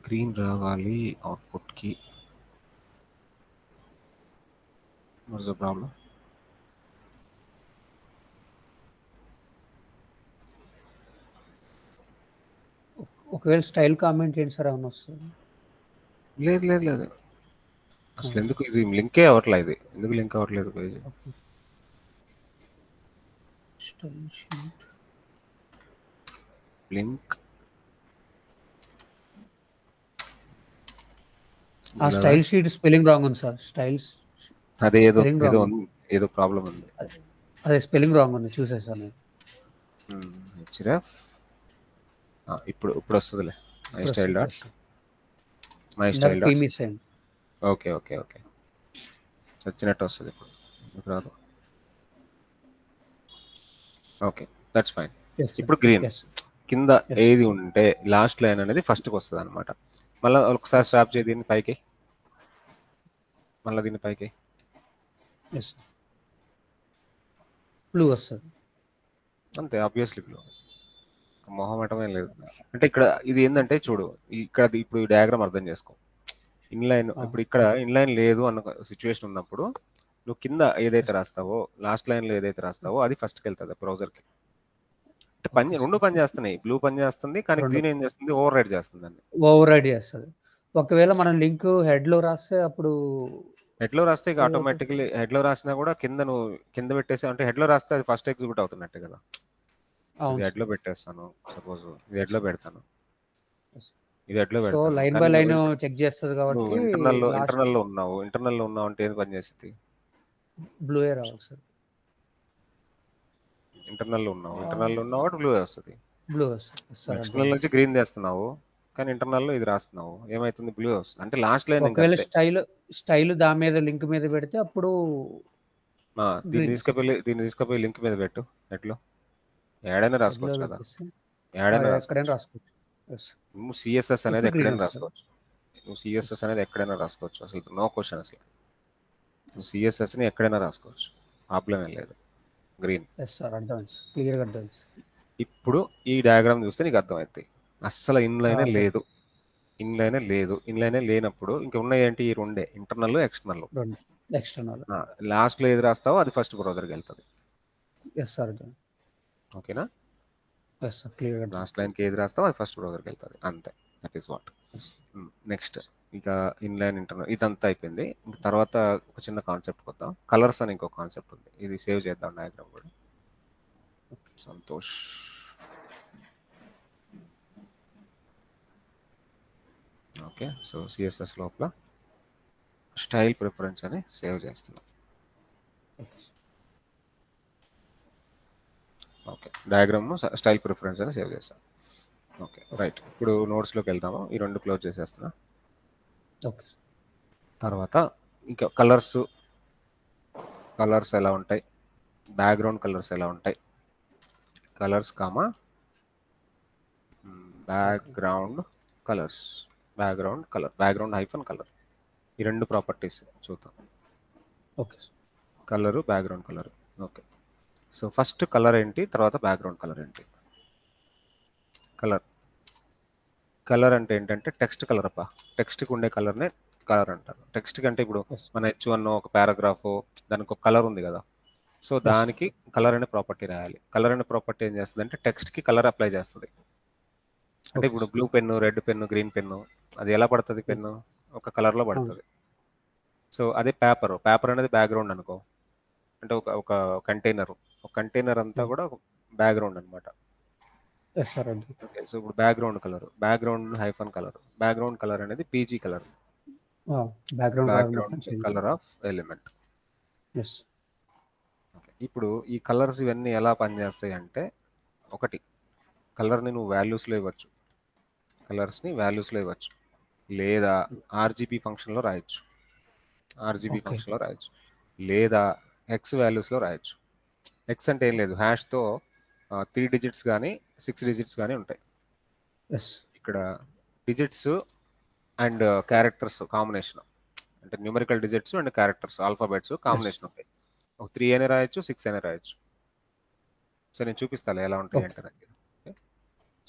గ్రీన్ రావాలి అవుట్పుట్కి. What's the problem? ఒకవేళ స్టైల్ కామెంట్ ఏంటి సార్ ఏమన్నా వస్తుంది? లేదు అసలు ఎందుకు ఇది లింకే అవ్వట్లేదు. ఇది ఎందుకు లింక్ అవ్వట్లేదు పేజ్? స్టైల్ షీట్ లింక్ ఆ స్టైల్ షీట్ స్పెల్లింగ్ రాంగ్ ఉంది సార్. అదే ఏదో స్పెల్లింగ్ ఏదో రాంగ్ ఉంది, ఏదో ప్రాబ్లం ఉంది. అదే స్పెల్లింగ్ రాంగ్ ఉంది, చూసేసాను నేను. హెచ్ఎఫ్ ఇప్పుడు వస్తుందిలే. mystyle పీ మిస్ అయింది. ఓకే వచ్చినట్టు వస్తుంది ఇప్పుడు రాదు. Okay, that's fine. ఇప్పుడు గ్రీన్ కింద ఏది ఉంటే లాస్ట్ లైన్ అనేది ఫస్ట్కి వస్తుంది అనమాట. మళ్ళీ ఒకసారి స్వాప్ చేయి దీన్ని పైకి, మళ్ళీ దీన్ని పైకి. బ్లూ వస్తుంది అంతే, ఆబ్వియస్లీ బ్లూ. మొహమాటమే లేదు. అంటే ఇక్కడ ఇది ఏంటంటే చూడు, ఇక్కడ ఇప్పుడు ఈ డయాగ్రామ్ అర్థం చేసుకో. ఇన్లైన్ ఇప్పుడు ఇక్కడ ఇన్లైన్ లేదు అన్న సిచ్యువేషన్ ఉన్నప్పుడు నువ్వు కింద ఏదైతే రాస్తావో, లాస్ట్ లైన్ లో ఏదైతే రాస్తావో అది ఫస్ట్కి వెళ్తుంది బ్రౌజర్కి. రెండు పని చేస్తున్నాయి. బ్లూ పని చేస్తుంది, కానీ గ్రీన్ ఏం చేస్తుంది? ఓవర్ రైడ్ చేస్తుంది. ఒకవేళ మనం లింక్ హెడ్ లో రాస్తే అప్పుడు హెడ్ లో రాస్తే ఇక ఆటోమేటిక్లీ హెడ్ లో రాసినా కూడా కింద నువ్వు కింద పెట్టేసి, అంటే హెడ్ లో రాస్తే అది ఫస్ట్ ఎగ్జిక్యూట్ అవుతున్నట్టే కదా. ఇది హెడ్ లో పెట్టేస్తాను, సపోజ్ ఇది హెడ్ లో పెడతాను, ఇది హెడ్ లో పెడతాను. లైన్ బై లైన్ చెక్ చేస్తుంది కాబట్టి ఇంటర్నల్ లో ఉన్నావు అంటే ఏది పని చేస్తుంది? బ్లూ రావాలి సార్. ఇంటర్నల్ లో ఉన్నావు బ్లూ వస్తుంది. బ్లూ ఎక్స్టర్నల్ నుంచి గ్రీన్ చేస్తున్నావు, కానీ ఇంటర్నల్ లో ఇది రాస్తున్నావు, ఏమైతుంది? బ్లూ వస్తుంది. అంటే లాస్ట్ లైన్ ఒకవేళ స్టైల్ దాని మీద లింక్ మీద పెడితే అప్పుడు దీన్ని తీసుకుపోయి లింక్ మీద పెట్టు. నెట్లో ఏడైనా రాసుకోవచ్చు కదా, ఏడైనా రాసుకోవచ్చు. నువ్వు సిఎస్ఎస్ అనేది ఎక్కడైనా రాసుకోవచ్చు. అసలు నో క్వశ్చన్. అసలు నువ్వు సిఎస్ఎస్ ని ఎక్కడైనా రాసుకోవచ్చు, ప్రాబ్లం ఏం లేదు. గ్రీన్. ఇప్పుడు ఈ డయాగ్రామ్ చూస్తే నీకు అర్థమవుతాయి. అస్సలు ఇన్లైనే లేదు. ఇన్లైనే లేనప్పుడు ఇంకా ఉన్నాయి ఏంటి? ఈ రెండే, ఇంటర్నల్ ఎక్స్టర్నల్. లాస్ట్ లో ఏది రాస్తావో అది ఫస్ట్ బ్రౌజర్కి వెళ్తుంది. ఓకేనా? లాస్ట్ లైన్కి ఏది రాస్తావో అది ఫస్ట్ బ్రౌజర్కి వెళ్తుంది, అంతే. That is what. నెక్స్ట్ ఇక ఇన్లైన్, ఇంటర్నల్ ఇదంతా అయిపోయింది. తర్వాత ఒక చిన్న కాన్సెప్ట్ వద్దాం. కలర్స్ అని ఇంకో కాన్సెప్ట్ ఉంది, ఇది సేవ్ చేద్దాం డయాగ్రామ్ కూడా. సంతోష్. ఓకే, సో సిఎస్ఎస్ లోపల స్టైల్ ప్రిఫరెన్స్ అని సేవ్ చేస్తున్నాం. ఓకే, డయాగ్రామ్ స్టైల్ ప్రిఫరెన్స్ అని సేవ్ చేస్తాం. Okay, right. ఇప్పుడు నోట్స్లోకి వెళ్తాము. ఈ రెండు క్లోజ్ చేసేస్తున్నా. తర్వాత ఇంకా కలర్స్ ఎలా ఉంటాయి, బ్యాక్గ్రౌండ్ కలర్స్ ఎలా ఉంటాయి. కలర్స్ కామా బ్యాక్గ్రౌండ్ కలర్, ఈ రెండు ప్రాపర్టీస్ చూద్దాం. Colour, background colour. Okay, so first colour ఏంటి, తర్వాత బ్యాక్గ్రౌండ్ కలర్ ఏంటి? కలర్ అంటే ఏంటంటే టెక్స్ట్ కలర్ అప్ప. టెక్స్ట్కి ఉండే కలర్నే కలర్ అంటారు. టెక్స్ట్ కంటే ఇప్పుడు మన H1 ఒక పారాగ్రాఫ్, దానికి ఒక కలర్ ఉంది కదా, సో దానికి కలర్ అనే ప్రాపర్టీ రాయాలి. కలర్ అనే ప్రాపర్టీ ఏం చేస్తుంది అంటే టెక్స్ట్కి కలర్ అప్లై చేస్తుంది. అంటే ఇప్పుడు blue pen, red pen, green pen, అది ఎలా పడుతుంది? పెన్ను ఒక కలర్లో పడుతుంది. సో అదే పేపర్ అనేది బ్యాక్గ్రౌండ్ అనుకో, అంటే ఒక కంటైనర్ అంతా కూడా బ్యాక్గ్రౌండ్ అనమాట. ఓకే, సో ఇప్పుడు బ్యాక్గ్రౌండ్ కలర్ అనేది PG colour, background colour of element. ఇప్పుడు ఈ కలర్స్ ఇవన్నీ ఎలా పనిచేస్తాయి అంటే, ఒకటి, కలర్ని నువ్వు వాల్యూస్లో ఇవ్వచ్చు. కలర్స్ని వాల్యూస్లో ఇవ్వచ్చు, లేదా ఆర్జీబీ ఫంక్షన్లో రాయొచ్చు, ఆర్జీబీ ఓకే. ఫంక్షన్లో రాయొచ్చు, లేదా ఎక్స్ వాల్యూస్లో రాయొచ్చు. ఎక్స్ అంటే ఏం లేదు, హ్యాష్తో 3 డిజిట్స్ కానీ 6 డిజిట్స్ కానీ ఉంటాయి. ఎస్. ఇక్కడ డిజిట్స్ అండ్ క్యారెక్టర్స్ కాంబినేషన్, అంటే numerical digits and characters alphabets combination ఉంటాయి. ఒక 3 అనే రాయొచ్చు, 6 అనే రాయొచ్చు. సో నేను చూపిస్తాను ఎలా ఉంటాయి ఓకే. అంటే నాకు.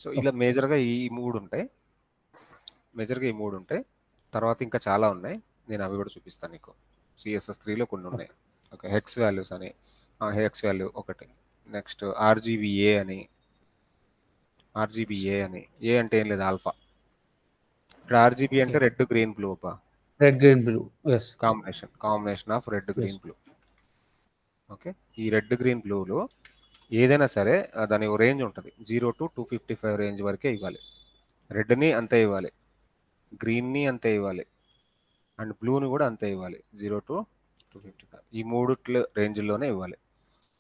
సో ఇలా మేజర్గా ఈ 3 ఉంటాయి, మేజర్గా ఈ 3 ఉంటాయి. తర్వాత ఇంకా చాలా ఉన్నాయి, నేను అవి కూడా చూపిస్తాను నీకు. CSS3లో కొన్ని ఉన్నాయి. ఓకే, హెక్స్ వాల్యూస్ అని, హెక్స్ వాల్యూ ఒకటి. నెక్స్ట్ ఆర్జీబీఏ అని, ఆర్జీబీఏ అని, ఏ అంటే ఏం లేదు ఆల్ఫా. ఇక్కడ ఆర్జీబీ అంటే రెడ్ గ్రీన్ బ్లూ అబ్బా, red green blue. Yes. Combination of red green blue. Okay, ఈ రెడ్ గ్రీన్ బ్లూలో ఏదైనా సరే దాని రేంజ్ ఉంటుంది, 0 to 255 రేంజ్ వరకే ఇవ్వాలి. రెడ్ని అంతే ఇవ్వాలి, గ్రీన్ని అంతే ఇవ్వాలి, అండ్ బ్లూని కూడా అంతే ఇవ్వాలి, 0 to 255. ఈ మూడిట్లో రేంజ్లోనే ఇవ్వాలి.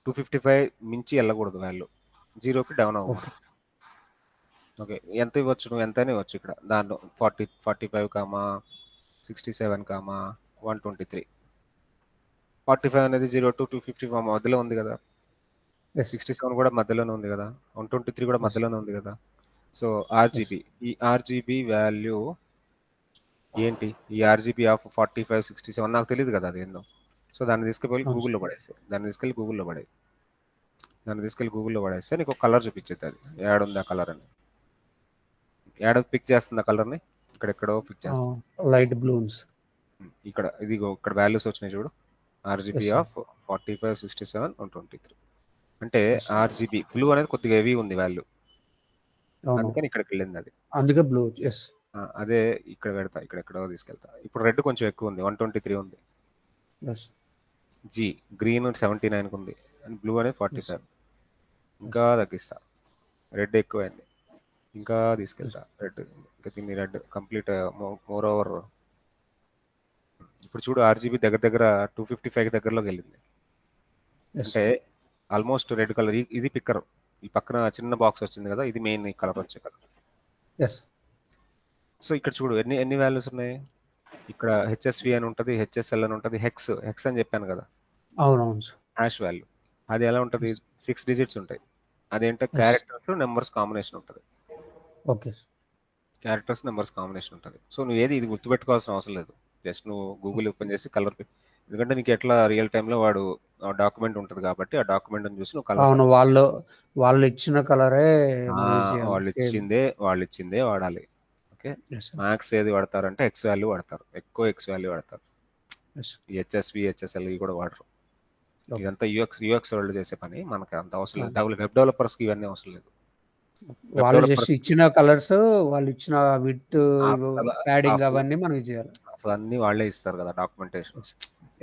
255 మించి వెళ్ళకూడదు వాల్యూ, 0కి డౌన్ అవ్వకూడదు. ఓకే, ఎంత ఇవ్వచ్చు, నువ్వు ఎంతైనా ఇవ్వచ్చు. ఇక్కడ దాంట్లో 45, 67, 123. 45 అనేది 0 to 255 మధ్యలో ఉంది కదా, 67 కూడా మధ్యలోనే ఉంది కదా, 123 కూడా మధ్యలోనే ఉంది కదా. సో ఆర్జీబీ, ఈ ఆర్జీబీ వాల్యూ ఏంటి, ఈ ఆర్జీబీ ఆఫ్ 45, 67 నాకు తెలియదు కదా అది ఏందో. సో దాన్ని తీసుకెళ్ళి గూగుల్లో పడేసి, దాన్ని తీసుకెళ్ళి గూగుల్లో పడేస్తే నీకు ఒక కలర్ చూపించేది, అది యాడ్ ఆ కలర్ అని. యాడ్ పిక్ చేస్తుంది ఆ కలర్ని, ఇక్కడెక్కడో పిక్ చేస్తుంది. లైట్ బ్లూన్స్. ఇక్కడ ఇదిగో ఇక్కడ వాల్యూస్ వచ్చినాయి చూడు, ఆర్జీబీ ఆఫ్ 45, 67, 123. అంటే ఆర్జీబీ బ్లూ అనేది కొద్దిగా హెవీ ఉంది వాల్యూ, అందుకని ఇక్కడికి వెళ్ళింది అది, అందుకే బ్లూ. ఎస్. అదే ఇక్కడ పెడతా, ఇక్కడ ఎక్కడో తీసుకెళ్తా. ఇప్పుడు రెడ్ కొంచెం ఎక్కువ ఉంది, 123 ఉంది. జీ గ్రీన్ 79 ఉంది, అండ్ బ్లూ అనేది 45. ఇంకా తగ్గిస్తా, రెడ్ ఎక్కువైంది, ఇంకా తీసుకెళ్తా రెడ్, ఇంకా దీన్ని రెడ్ కంప్లీట్ మోర్ ఓవర్. ఇప్పుడు చూడు ఆర్జీబీ దగ్గర దగ్గర 255 దగ్గరలోకి వెళ్ళింది, అంటే ఆల్మోస్ట్ రెడ్ కలర్. ఇది పిక్కర్, ఈ పక్కన చిన్న బాక్స్ వచ్చింది కదా, ఇది మెయిన్ కలర్ వచ్చే కలర్. సో ఇక్కడ చూడు ఎన్ని వాల్యూస్ ఉన్నాయి. ఇక్కడ హెచ్ఎస్వి అని ఉంటుంది, హెచ్ఎస్ఎల్ అని ఉంటుంది, హెక్స్ అని చెప్పాను కదా, అవునవును. Hash value. అది ఎలా ఉంటుంది, 6 డిజిట్స్ ఉంటాయి. అదేంటే క్యారెక్టర్స్ నెంబర్స్ కాంబినేషన్ ఉంటుంది. ఓకే, క్యారెక్టర్స్ నెంబర్స్ కాంబినేషన్ ఉంటుంది. సో నువ్వు ఇది గుర్తుపెట్టుకోవాల్సిన అవసరం లేదు, జస్ట్ నువ్వు గూగుల్ ఓపెన్ చేసి కలర్, ఎందుకంటే నీకు ఎట్లా రియల్ టైంలో వాడు డాక్యుమెంట్ ఉంటుంది కాబట్టి ఆ డాక్యుమెంట్ చూసి నువ్వు కలర్. అవును, వాళ్ళు ఇచ్చిన కలరే వాళ్ళు ఇచ్చిందే వాడాలి. ఓకే, మ్యాక్స్ ఏది వాడతారంటే ఎక్స్ వాల్యూ వాడతారు, ఎక్కువ ఎక్స్ వాల్యూ వాడతారు. హెచ్ఎస్వి, హెచ్ఎస్ఎల్ కూడా వాడరు. ఇదంతా యూఎక్స్ వాళ్ళు చేసే పని, మనకి అంత అవసరం లేదు. వెబ్ డెవలపర్స్కి ఇవన్నీ అవసరం లేదు. వాళ్ళు జస్ట్ ఇచ్చిన కలర్స్, వాళ్ళు ఇచ్చిన విత్ ప్యాడింగ్ అవన్నీ మనం చేయాలి. అసలు అన్ని వాళ్ళే ఇస్తారు కదా డాక్యుమెంటేషన్,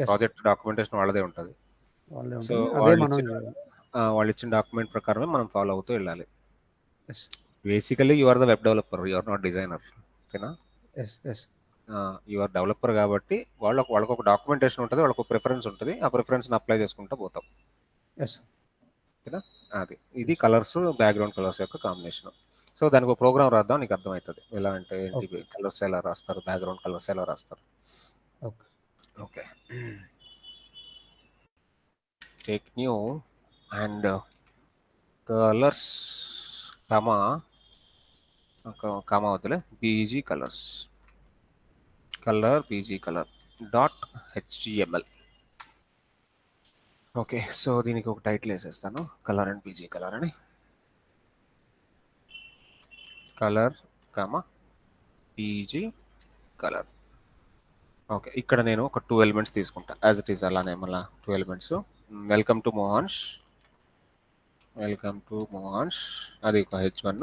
ప్రాజెక్ట్ డాక్యుమెంటేషన్ వాళ్ళదే ఉంటుంది. సో వాళ్ళు ఇచ్చిన డాక్యుమెంట్ ప్రకారమే మనం ఫాలో అవుతూ వెళ్ళాలి. Basically you are the web developer, you are not designer. ఓకేనా, యు ఆర్ డెవలపర్ కాబట్టి వాళ్ళకు ఒక డాక్యుమెంటేషన్ ఉంటుంది, వాళ్ళకు ఒక ప్రిఫరెన్స్ ఉంటుంది, ఆ ప్రిఫరెన్స్ని అప్లై చేసుకుంటూ పోతాం. ఓకేనా, అది ఇది కలర్స్, బ్యాక్గ్రౌండ్ కలర్స్ యొక్క కాంబినేషన్. సో దానికి ఒక ప్రోగ్రామ్ రాద్దాం, నీకు అర్థమవుతుంది ఎలా అంటే ఏంటి, కలర్స్ ఎలా రాస్తారు, బ్యాక్గ్రౌండ్ కలర్స్ ఎలా రాస్తారు. Okay, take new and colours comma వద్దులే, BG colours, BG colour .html. Okay, so దీనికి ఒక టైటిల్ వేసేస్తాను, కలర్ అండ్ బీజీ కలర్ అని. Colour BG colour. ఓకే, ఇక్కడ నేను ఒక 2 ఎలిమెంట్స్ తీసుకుంటా యాజ్ ఇట్ ఈస్, అలానే మళ్ళీ 2 ఎలిమెంట్స్. వెల్కమ్ టు మోహన్స్, అది ఒక H1.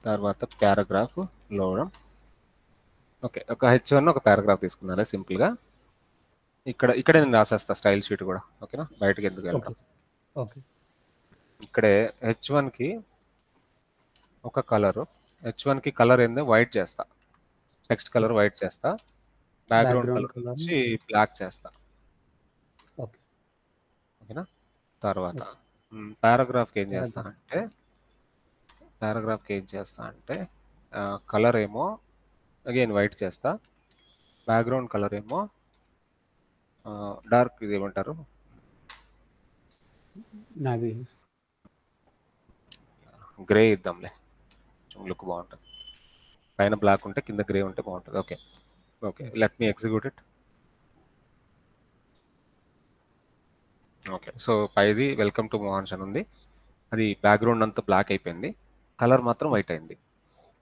తర్వాత పారాగ్రాఫ్ లోడం. ఓకే, ఒక H1 ఒక పారాగ్రాఫ్ తీసుకున్నాను సింపుల్గా. ఇక్కడే నేను రాసేస్తా స్టైల్ షీట్ కూడా. ఓకేనా, బయటకి ఎందుకు వెళ్తాం. ఇక్కడే H1కి ఒక కలరు, H1కి కలర్ ఏందో వైట్ చేస్తా, టెక్స్ట్ కలర్ వైట్ చేస్తా, బ్యాక్గ్రౌండ్ కలర్ వచ్చి బ్లాక్ చేస్తా. ఓకేనా, తర్వాత పారాగ్రాఫ్కి ఏం చేస్తా అంటే కలర్ ఏమో అగైన్ వైట్ చేస్తా, బ్యాక్గ్రౌండ్ కలర్ ఏమో డార్క్, ఇది ఏమంటారు, నావి గ్రే ఇద్దాంలే, లుక్ బాగుంటుంది. పైన బ్లాక్ ఉంటే కింద గ్రే ఉంటే బాగుంటుంది. Okay okay, let me execute it. Okay, so పైది వెల్కమ్ టు మోహన్స్ అని ఉంది, అది బ్యాక్గ్రౌండ్ అంతా బ్లాక్ అయిపోయింది, కలర్ మాత్రం వైట్ అయింది.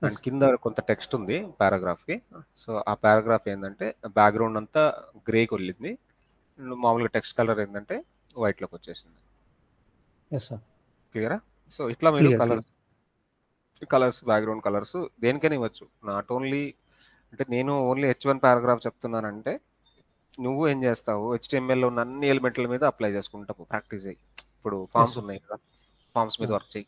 అండ్ కింద కొంత టెక్స్ట్ ఉంది పారాగ్రాఫ్కి. సో ఆ పారాగ్రాఫ్ ఏంటంటే బ్యాక్గ్రౌండ్ అంతా గ్రేకి వెళ్ళింది, మామూలుగా టెక్స్ట్ కలర్ ఏంటంటే వైట్లోకి వచ్చేసింది. Yes sir. క్లియరా? సో ఇట్లా మీరు కలర్స్ బ్యాక్గ్రౌండ్ కలర్స్ దేనికైనా ఇవ్వచ్చు. నాట్ ఓన్లీ అంటే నేను ఓన్లీ H1 పారాగ్రాఫ్ చెప్తున్నానంటే, నువ్వు ఏం చేస్తావు, HTML లో ఉన్న అన్ని ఎలిమెంట్ల మీద అప్లై చేసుకుంటావు, ప్రాక్టీస్ అయ్యి. ఇప్పుడు ఫామ్స్ ఉన్నాయి కదా, ఫామ్స్ మీద వర్క్ చేయి.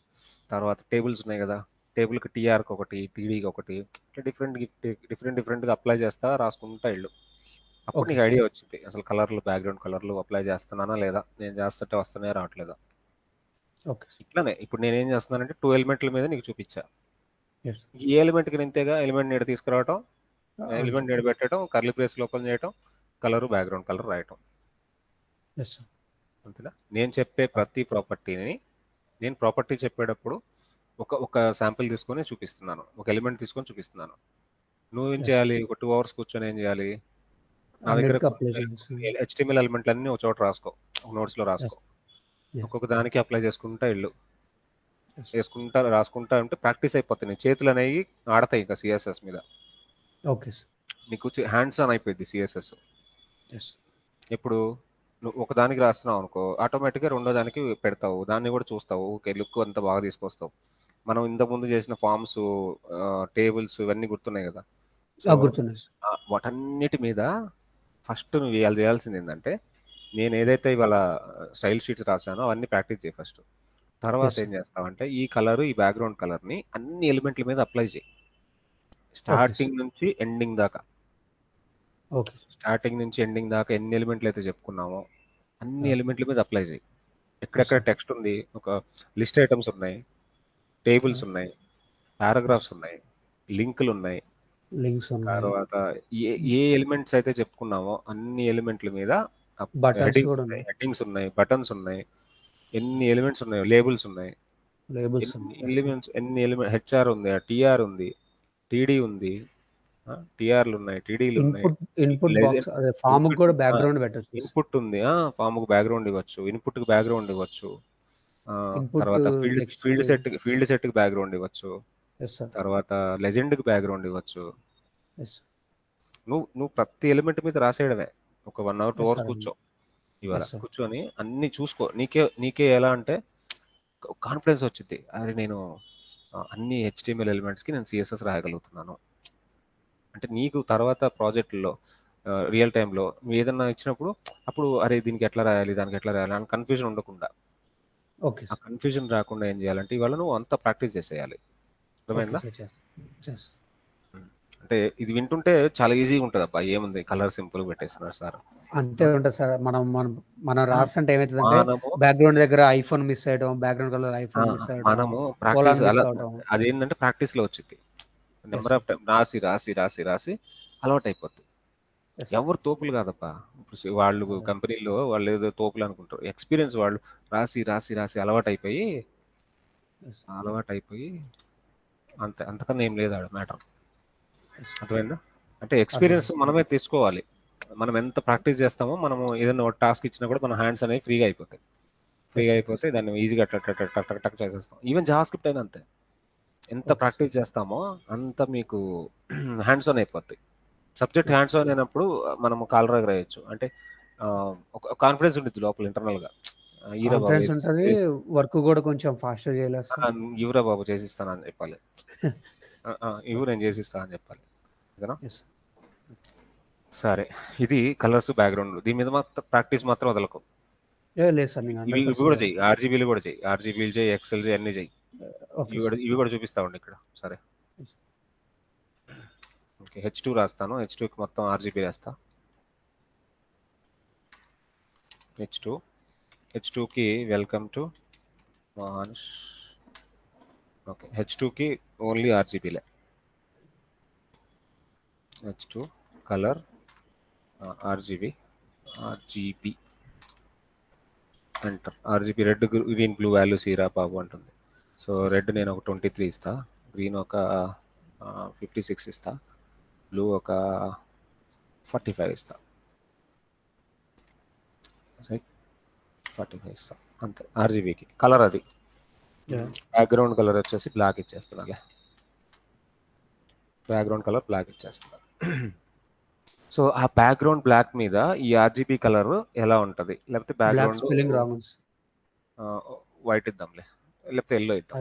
తర్వాత టేబుల్స్ ఉన్నాయి కదా, టేబుల్కి టీఆర్కి ఒకటి, టీడీకి ఒకటి, ఇట్లా డిఫరెంట్గా అప్లై చేస్తా, రాసుకుంటా ఇల్లు. అప్పుడు నీకు ఐడియా వచ్చింది అసలు కలర్లు, బ్యాక్గ్రౌండ్ కలర్లు అప్లై చేస్తున్నానా లేదా, నేను చేస్తుంటే వస్తున్నాయా రావట్లేదా. ఇట్లానే ఇప్పుడు నేను ఏం చేస్తున్నానంటే 2 ఎలిమెంట్ల మీద నీకు చూపించా. ఏ ఎలిమెంట్కి నింతేగా ఎలిమెంట్ నీడ తీసుకురావటం, ఎలిమెంట్ నీడ పెట్టడం, కర్లీ బ్రేస్ ఓపెన్ చేయటం, కలరు బ్యాక్గ్రౌండ్ కలర్ రాయటం, అంతేనా. నేను చెప్పే ప్రతి ప్రాపర్టీని, నేను ప్రాపర్టీ చెప్పేటప్పుడు ఒక శాంపిల్ తీసుకొని చూపిస్తున్నాను, ఒక ఎలిమెంట్ తీసుకొని చూపిస్తున్నాను. నువ్వేం చేయాలి, ఒక 2 hours కూర్చొని ఏం చేయాలి, నా దగ్గర HTML ఎలిమెంట్లు అన్నీ ఒక చోట రాసుకో, ఒక నోట్స్లో రాసుకో, ఒక్కొక్క దానికి అప్లై చేసుకుంటా ఇల్లు వేసుకుంటా రాసుకుంటా ఉంటే ప్రాక్టీస్ అయిపోతాయి, నీ చేతులు అనేవి ఆడతాయి ఇంకా సిఎస్ఎస్ మీద. నీకు హ్యాండ్స్ ఆన్ అయిపోయింది సిఎస్ఎస్. ఇప్పుడు నువ్వు ఒక దానికి రాస్తున్నావు అనుకో, ఆటోమేటిక్గా రెండో దానికి పెడతావు, దాన్ని కూడా చూస్తావు, ఓకే లుక్ అంతా బాగా తీసుకొస్తావు. మనం ఇంతకుముందు చేసిన ఫామ్స్, టేబుల్స్ ఇవన్నీ గుర్తున్నాయి కదా. సో వాటన్నిటి మీద ఫస్ట్ నువ్వు చేయాల్సింది ఏంటంటే, నేను ఏదైతే ఇవాళ స్టైల్ షీట్స్ రాశానో అవన్నీ ప్రాక్టీస్ చేయి ఫస్ట్. తర్వాత ఏం చేస్తావంటే ఈ కలర్, ఈ బ్యాక్గ్రౌండ్ కలర్ని అన్ని ఎలిమెంట్ల మీద అప్లై చేయి, స్టార్టింగ్ నుంచి ఎండింగ్ దాకా. స్టార్టింగ్ నుంచి ఎండింగ్ దాకా ఎన్ని ఎలిమెంట్లు అయితే చెప్పుకున్నామో అన్ని ఎలిమెంట్ల మీద అప్లై చేయి. ఎక్కడెక్కడ టెక్స్ట్ ఉంది, ఒక లిస్ట్ ఐటమ్స్ ఉన్నాయి, టేబుల్స్ ఉన్నాయి, పారాగ్రాఫ్స్ ఉన్నాయి, లింకులు ఉన్నాయి, తర్వాత ఏ ఎలిమెంట్స్ అయితే చెప్పుకున్నామో అన్ని ఎలిమెంట్ల మీద హెడ్డింగ్స్ ఉన్నాయి, బటన్స్ ఉన్నాయి, ఎన్ని ఎలిమెంట్స్ ఉన్నాయి, లేబుల్స్ ఉన్నాయి, ఎన్ని ఎలిమెంట్, హెచ్ఆర్ ఉంది, టిఆర్ ఉంది, టీడీ ఉంది, టిఆర్లు ఉన్నాయి, టీడీలు ఉన్నాయి, ఇన్పుట్ ఉంది, ఫామ్ కు బ్యాక్గ్రౌండ్ ఇవ్వచ్చు, ఇన్పుట్ కి బ్యాక్గ్రౌండ్ ఇవ్వచ్చు, తర్వాత ఫీల్డ్ సెట్ కి బ్యాక్గ్రౌండ్ ఇవ్వచ్చు, తర్వాత లెజెండ్ కి బ్యాక్గ్రౌండ్ ఇవ్వచ్చు. నువ్వు ప్రతి ఎలిమెంట్ మీద రాసేయడమే, ఒక 1 hour 2 hours కూర్చో, ఇవాళ కూర్చొని అన్ని చూసుకో. నీకే ఎలా అంటే కాన్ఫిడెన్స్ వచ్చింది, అరే నేను అన్ని HTML ఎలిమెంట్స్కి నేను CSS రాయగలుగుతున్నాను అంటే. నీకు తర్వాత ప్రాజెక్టుల్లో రియల్ టైంలో ఏదన్నా ఇచ్చినప్పుడు అప్పుడు అరే దీనికి ఎట్లా రాయాలి, దానికి ఎట్లా రాయాలి అని కన్ఫ్యూజన్ ఉండకుండా, ఆ కన్ఫ్యూజన్ రాకుండా ఏం చేయాలంటే ఇవాళ నువ్వు అంతా ప్రాక్టీస్ చేసేయాలి. అర్థమైందా? అంటే ఇది వింటుంటే చాలా ఈజీగా ఉంటుంది అబ్బా, ఏముంది కలర్ సింపుల్ పెట్టేస్తున్నారు సార్, అంతే ఉంటుంది సార్. మనం రాస్తుంటే ఏమవుతుందంటే బ్యాక్గ్రౌండ్ దగ్గర ఐఫోన్ మిస్ అయ్యడం, బ్యాక్గ్రౌండ్ కలర్ ఐఫోన్ మిస్ అయ్యడం, మనము ప్రాక్టీస్ అదేంటంటే ప్రాక్టీస్ లో వచ్చింది, నెంబర్ ఆఫ్ టైం రాసి రాసి రాసి రాసి అలవాటు అయిపోతుంది. ఎవరు తోపులు కాదప్పా, ఇప్పుడు వాళ్ళు కంపెనీలో వాళ్ళు ఏదో తోపులు అనుకుంటారు, ఎక్స్పీరియన్స్ వాళ్ళు రాసి రాసి రాసి అలవాటు అయిపోయి అంతకన్నా ఏం లేదు ఆడ మ్యాటర్. అర్థమైందా? అంటే ఎక్స్పీరియన్స్ మనమే తీసుకోవాలి. మనం ఎంత ప్రాక్టీస్ చేస్తామో, మనము ఏదైనా ఒక టాస్క్ ఇచ్చినా కూడా మన హ్యాండ్స్ అనేవి ఫ్రీగా అయిపోతాయి, దాన్ని ఈజీగా టక్ చేసేస్తాం. ఈవెన్ జావా స్క్రిప్ట్ అయినా అంతే, ఎంత ప్రాక్టీస్ చేస్తామో అంత మీకు హ్యాండ్స్ ఆన్ అయిపోతాయి. సబ్జెక్ట్ హ్యాండ్స్ ఆన్ అయినప్పుడు మనము కాలర్ ఎగరేయచ్చు, అంటే ఒక కాన్ఫిడెన్స్ ఉంటుంది లోపల ఇంటర్నల్ గా. వర్క్ కూడా కొంచెం ఫాస్ట్ ఇవరా బాబు చేసిస్తానని చెప్పాలి, నేను చేసిస్తానని చెప్పాలి కదా. సరే, ఇది కలర్స్ బ్యాక్గ్రౌండ్, దీని మీద మాత్రం ప్రాక్టీస్ మాత్రం వదలకు. ఇవి కూడా చెయ్యి, ఆర్జీబీలు కూడా చెయ్యి, ఆర్జీబీలు చేయి, ఎక్సెల్ చేయి, అన్ని చెయ్యి. ఇవి కూడా చూపిస్తా ఉండి ఇక్కడ. సరే ఓకే, H2 రాస్తాను, H2కి మొత్తం ఆర్జీబీ వేస్తా. H2కి వెల్కమ్ టు మహాన్స్. ఓకే, H2కి ఓన్లీ ఆర్జీబీలే. H2 colour RGB enter. RGB red green blue values ఇరా బాబు అంటుంది. సో రెడ్ నేను ఒక 23 ఇస్తా, గ్రీన్ ఒక 56 ఇస్తా, బ్లూ ఒక 45 ఇస్తా, 45 ఇస్తా అంతే. RGBకి కలర్ అది. బ్యాక్గ్రౌండ్ కలర్ వచ్చేసి బ్లాక్ ఇచ్చేస్తున్నా. బ్యాక్గ్రౌండ్ కలర్ బ్లాక్ ఇచ్చేస్తున్నా. సో ఆ బ్యాక్గ్రౌండ్ బ్లాక్ మీద ఈ RGB కలర్ ఎలా ఉంటుంది, లేకపోతే బ్యాక్గ్రౌండ్ వైట్ ఇద్దాంలే, లేకపోతే ఎల్లో ఇద్దాం.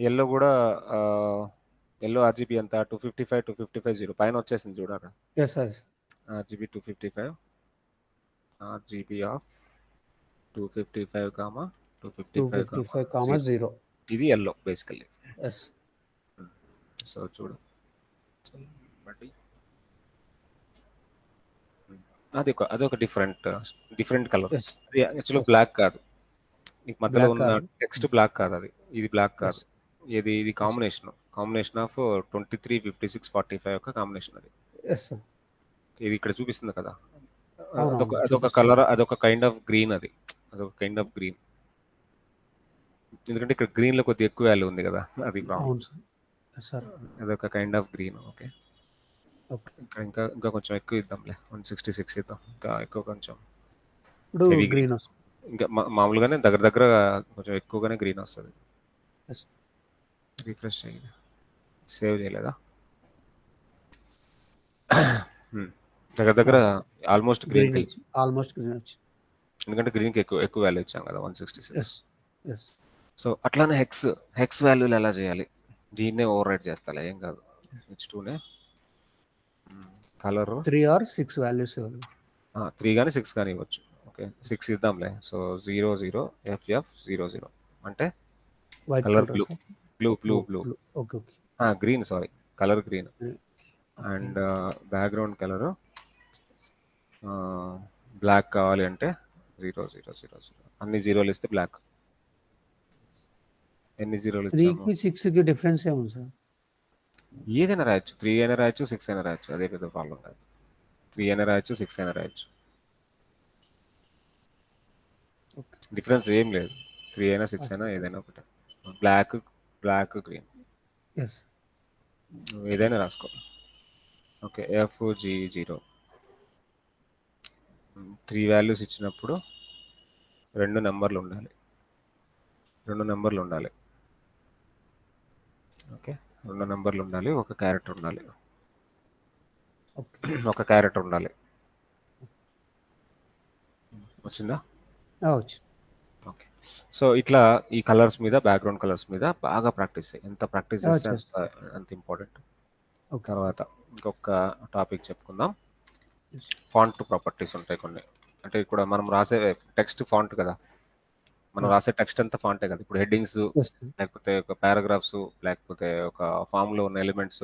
ఎల్లో కూడా ఎల్లో RGB ఎంత 255 255 పైన వచ్చేసింది చూడరా. RGB 255 RGB ఆఫ్ 255, 255, ఇది ఎల్లో బేసికల్లీ. సో చూడు అదొక డిఫరెంట్ కలర్. యాక్చువల్లీ బ్లాక్ కాదు, నీకు మధ్యలో ఉన్న టెక్స్ట్ బ్లాక్ కాదు, ఇది బ్లాక్ కాదు, ఇది కాంబినేషన్ ఆఫ్ 23 56 45 యొక్క కాంబినేషన్ అది. ఇది ఇక్కడ చూపిస్తుంది కదా, అదొక కలర్, అదొక కైండ్ ఆఫ్ గ్రీన్, అదొక కైండ్ ఆఫ్ గ్రీన్. ఎందుకంటే ఇక్కడ గ్రీన్ లో కొద్దిగా ఎక్కువ వాల్యూ ఉంది కదా, అది ప్రాబ్లం. అదొక కైండ్ ఆఫ్ గ్రీన్. ఓకే, ఇంకా కొంచెం ఎక్కువ ఇద్దాంలే, 166 ఇద్దాం, ఇంకా ఎక్కువ కొంచెం గ్రీన్. ఇంకా మామూలుగానే దగ్గర కొంచెం ఎక్కువగానే గ్రీన్ వస్తుంది. రిఫ్రెష్ చేయాలి, సేవ్ చేయలేదా? దగ్గర ఆల్మోస్ట్ గ్రీన్, ఎందుకంటే గ్రీన్కి ఎక్కువ వాల్యూ ఇచ్చాం కదా, 166. సో అట్లానే హెక్స్ వాల్యూలు ఎలా చేయాలి, దీన్నే ఓవర్ రైట్ చేస్తా, ఏం కాదు. H2నే కలర్ 3 or 6 వాల్యూస్ 3 కానీ 6 కానీ ఇవ్వచ్చు. ఓకే 6 ఇద్దాంలే. సో 00FF00 అంటే colour blue green, sorry colour green. And background colour black కావాలి అంటే 0000, అన్ని జీరోలు ఇస్తే బ్లాక్. ఎన్ని జీరోలు ఇచ్చాము? 3కి డిఫరెన్స్ ఏముంది సార్? ఏదైనా రాయొచ్చు, 3 అయినా రాయొచ్చు, 6 అయినా రాయొచ్చు, అదే పెద్ద ప్రాబ్లం కాదు. 3 అయినా రాయొచ్చు, 6 అయినా రాయొచ్చు, డిఫరెన్స్ ఏం లేదు. 3 అయినా 6 అయినా ఏదైనా ఒకటే. బ్లాక్ గ్రీన్ ఏదైనా రాసుకో. ఓకే FG0 3 వాల్యూస్ ఇచ్చినప్పుడు 2 నెంబర్లు ఉండాలి. ఓకే 2 నెంబర్లు ఉండాలి, ఒక క్యారెక్టర్ ఉండాలి. వచ్చిందా? ఓకే. సో ఇట్లా ఈ కలర్స్ మీద, బ్యాక్గ్రౌండ్ కలర్స్ మీద బాగా ప్రాక్టీస్ చేయి. ఎంత ప్రాక్టీస్ చేస్తే అంత ఇంపార్టెంట్. తర్వాత ఇంకొక టాపిక్ చెప్పుకుందాం. ఫాంట్ ప్రాపర్టీస్ ఉంటాయి కొన్ని. అంటే ఇక్కడ మనం రాసే టెక్స్ట్ ఫాంట్ కదా, మనం రాసే టెక్స్ట్ అంతా ఫాంటే కదా. ఇప్పుడు హెడ్డింగ్స్, లేకపోతే ఒక పారాగ్రాఫ్స్, లేకపోతే ఒక ఫామ్ లో ఉన్న ఎలిమెంట్స్,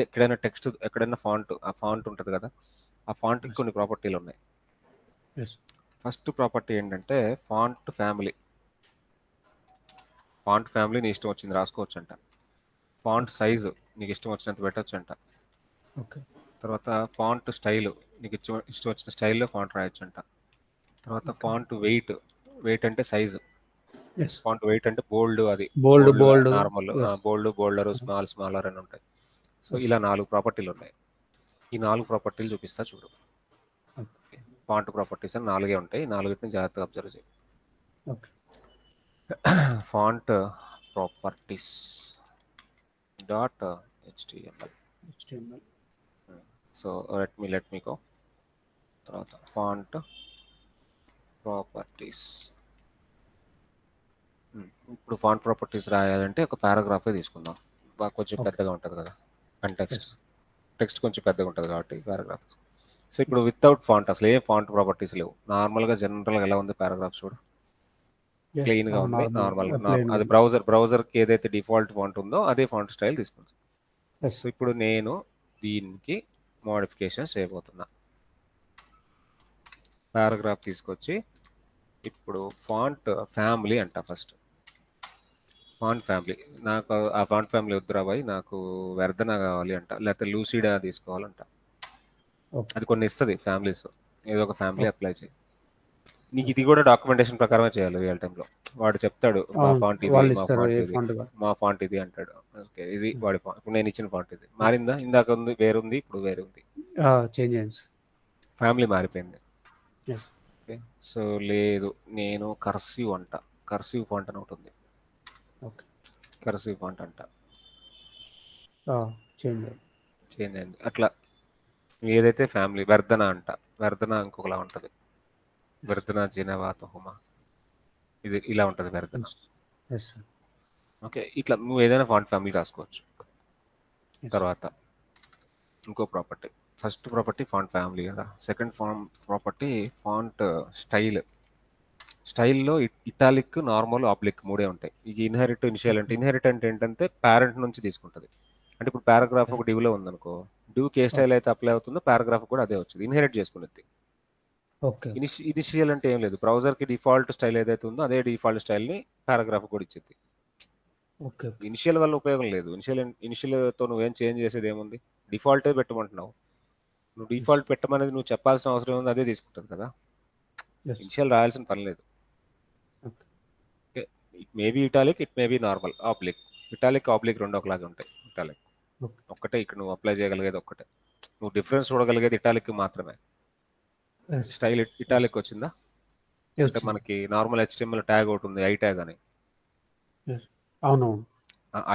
ఎక్కడైనా టెక్స్ట్, ఎక్కడైనా ఆ ఫాంట్ ఉంటుంది కదా, ఆ ఫాంట్కి కొన్ని ప్రాపర్టీలు ఉన్నాయి. ఫస్ట్ ప్రాపర్టీ ఏంటంటే ఫాంట్ ఫ్యామిలీ నీ ఇష్టం వచ్చింది రాసుకోవచ్చు అంట. ఫాంట్ సైజు నీకు ఇష్టం వచ్చినంత పెట్టచ్చు అంట. తర్వాత ఫాంట్ స్టైల్, నీకు ఇష్టం వచ్చిన స్టైల్లో ఫాంట్ రాయొచ్చు అంట. తర్వాత ఫాంట్ వెయిట్ అంటే సైజు, ఫాంట్ వెయిట్ అంటే బోల్డ్, అది బోల్డ్ నార్మల్, బోల్డర్, స్మాలర్ అని ఉంటాయి. సో ఇలా 4 ప్రాపర్టీలు ఉన్నాయి. ఈ 4 ప్రాపర్టీలు చూపిస్తా చూడు. ఫాంట్ ప్రాపర్టీస్ అని 4 ఉంటాయి. 4ని జాగ్రత్తగా అబ్జర్వ్ చేయి. Font properties .html. So let me go. తర్వాత ఫాంట్ ప్రాపర్టీస్. ఇప్పుడు ఫాంట్ ప్రాపర్టీస్ రాయాలంటే ఒక పారాగ్రాఫే తీసుకుందాం. కొంచెం పెద్దగా ఉంటుంది కదా, అండ్ టెక్స్ట్ కొంచెం పెద్దగా ఉంటుంది కాబట్టి పారాగ్రాఫ్. సో ఇప్పుడు వితౌట్ ఫాంట్ అసలు ఏ ఫాంట్ ప్రాపర్టీస్ లేవు. నార్మల్గా జనరల్గా ఎలా ఉంది పారాగ్రాఫ్ చూడు, క్లీన్ గా ఉంది, అది బ్రౌజర్కి ఏదైతే డిఫాల్ట్ ఫాంట్ ఉందో అదే ఫాంట్ స్టైల్ తీసుకుంటుంది. సో ఇప్పుడు నేను దీనికి మోడిఫికేషన్ చేయబోతున్నా. పారాగ్రాఫ్ తీసుకొచ్చి ఇప్పుడు ఫాంట్ ఫ్యామిలీ అంట. First font family. నాకు ఆ ఫాంట్ ఫ్యామిలీ వద్దురా బాయ్, నాకు వెర్దన కావాలి అంట, లేకపోతే లూసిడా తీసుకోవాలంట. ఓకే. అది కొన్ని ఇస్తుంది ఫ్యామిలీస్, ఏదో ఒక ఫ్యామిలీ ఓకే. అప్లై చేయి. నీకు ఇది ఓకే. కూడా డాక్యుమెంటేషన్ ప్రకారమే చేయాలి రియల్ టైంలో. వాడు చెప్తాడు మా అవును. ఫాంట్ ఇది, వాళ్ళు మా ఇస్తారు ఫాంట్ ఏ ఇది, ఫాంట్ కావాలి. మా ఫాంట్ ఇది అంటాడు. ఓకే, ఇది వాడి ఫాంట్. ఇప్పుడు నేను ఇచ్చిన ఫాంట్ ఇది మారిందా? ఇందాక ఉంది వేరుంది, ఇప్పుడు వేరే ఉంది. చేంజ్ చేయండి. ఫ్యామిలీ మారిపోయింది. ఎస్. ఓకే, సో లేదు, నేను కర్సివ్ అంట. కర్సివ్ ఫాంట్ అని ఒకటి ఉంది, ఓకే. కర్సివ్ ఫాంట్ అంట. చేంజ్ చేయండి. చేంజ్ అయింది అట్లా. ఏదైతే ఫ్యామిలీ వెర్దన అంట, వెర్దన ఇంకొకలా ఉంటుంది, వెర్దన జెనవాతోహుమా, ఇది ఇలా ఉంటుంది వెర్దన. Yes sir. ఓకే, ఇట్లా నువ్వు ఏదైనా ఫాంట్ ఫ్యామిలీ రాసుకోవచ్చు. తర్వాత ఇంకో property, first property font family కదా. Second property font style. స్టైల్లో ఇటాలిక్, నార్మల్, ఆబ్లిక్ మూడే ఉంటాయి. ఇక ఇన్హెరిట్, ఇనిషియల్ అంటే ఇన్హెరిట్ అంటే ఏంటంటే పేరెంట్ నుంచి తీసుకుంటుంది. అంటే ఇప్పుడు పారాగ్రాఫ్ ఒక డివ్లో ఉందనుకో, డివ్కి ఏ స్టైల్ అయితే అప్లై అవుతుందో పారాగ్రాఫ్ కూడా అదే వచ్చింది, ఇన్హెరిట్ చేసుకునేది. ఓకే. ఇనిషియల్ అంటే ఏం లేదు, బ్రౌజర్కి డిఫాల్ట్ స్టైల్ ఏదైతే ఉందో అదే డిఫాల్ట్ స్టైల్ని పారాగ్రాఫ్ కూడా ఇచ్చింది. ఓకే. ఇనిషియల్ వల్ల ఉపయోగం లేదు. ఇనిషియల్తో నువ్వేం చేంజ్ చేసేది ఏముంది, డిఫాల్టే పెట్టమంటున్నావు. నువ్వు డిఫాల్ట్ పెట్టమనేది నువ్వు చెప్పాల్సిన అవసరం ఉంది, అదే తీసుకుంటుంది కదా. ఎస్. ఇనిషియల్ రాయాల్సిన పని లేదు. It may be italic, it may be normal, oblique. Italic, oblique రెండు ఒకలాగే ఉంటాయి. ఇటాలిక్ ఒక్కటే, ఇక్కడ నువ్వు అప్లై చేయగలిగేది ఒక్కటే. నువ్వు డిఫరెన్స్ చూడగలిగేది ఇటాలిక్ మాత్రమే. స్టైల్ ఇటాలిక్ వచ్చిందా అంటే మనకి నార్మల్ HTML ట్యాగ్ ఒకటి ఉంది, ఐ ట్యాగ్ అని. అవునవును.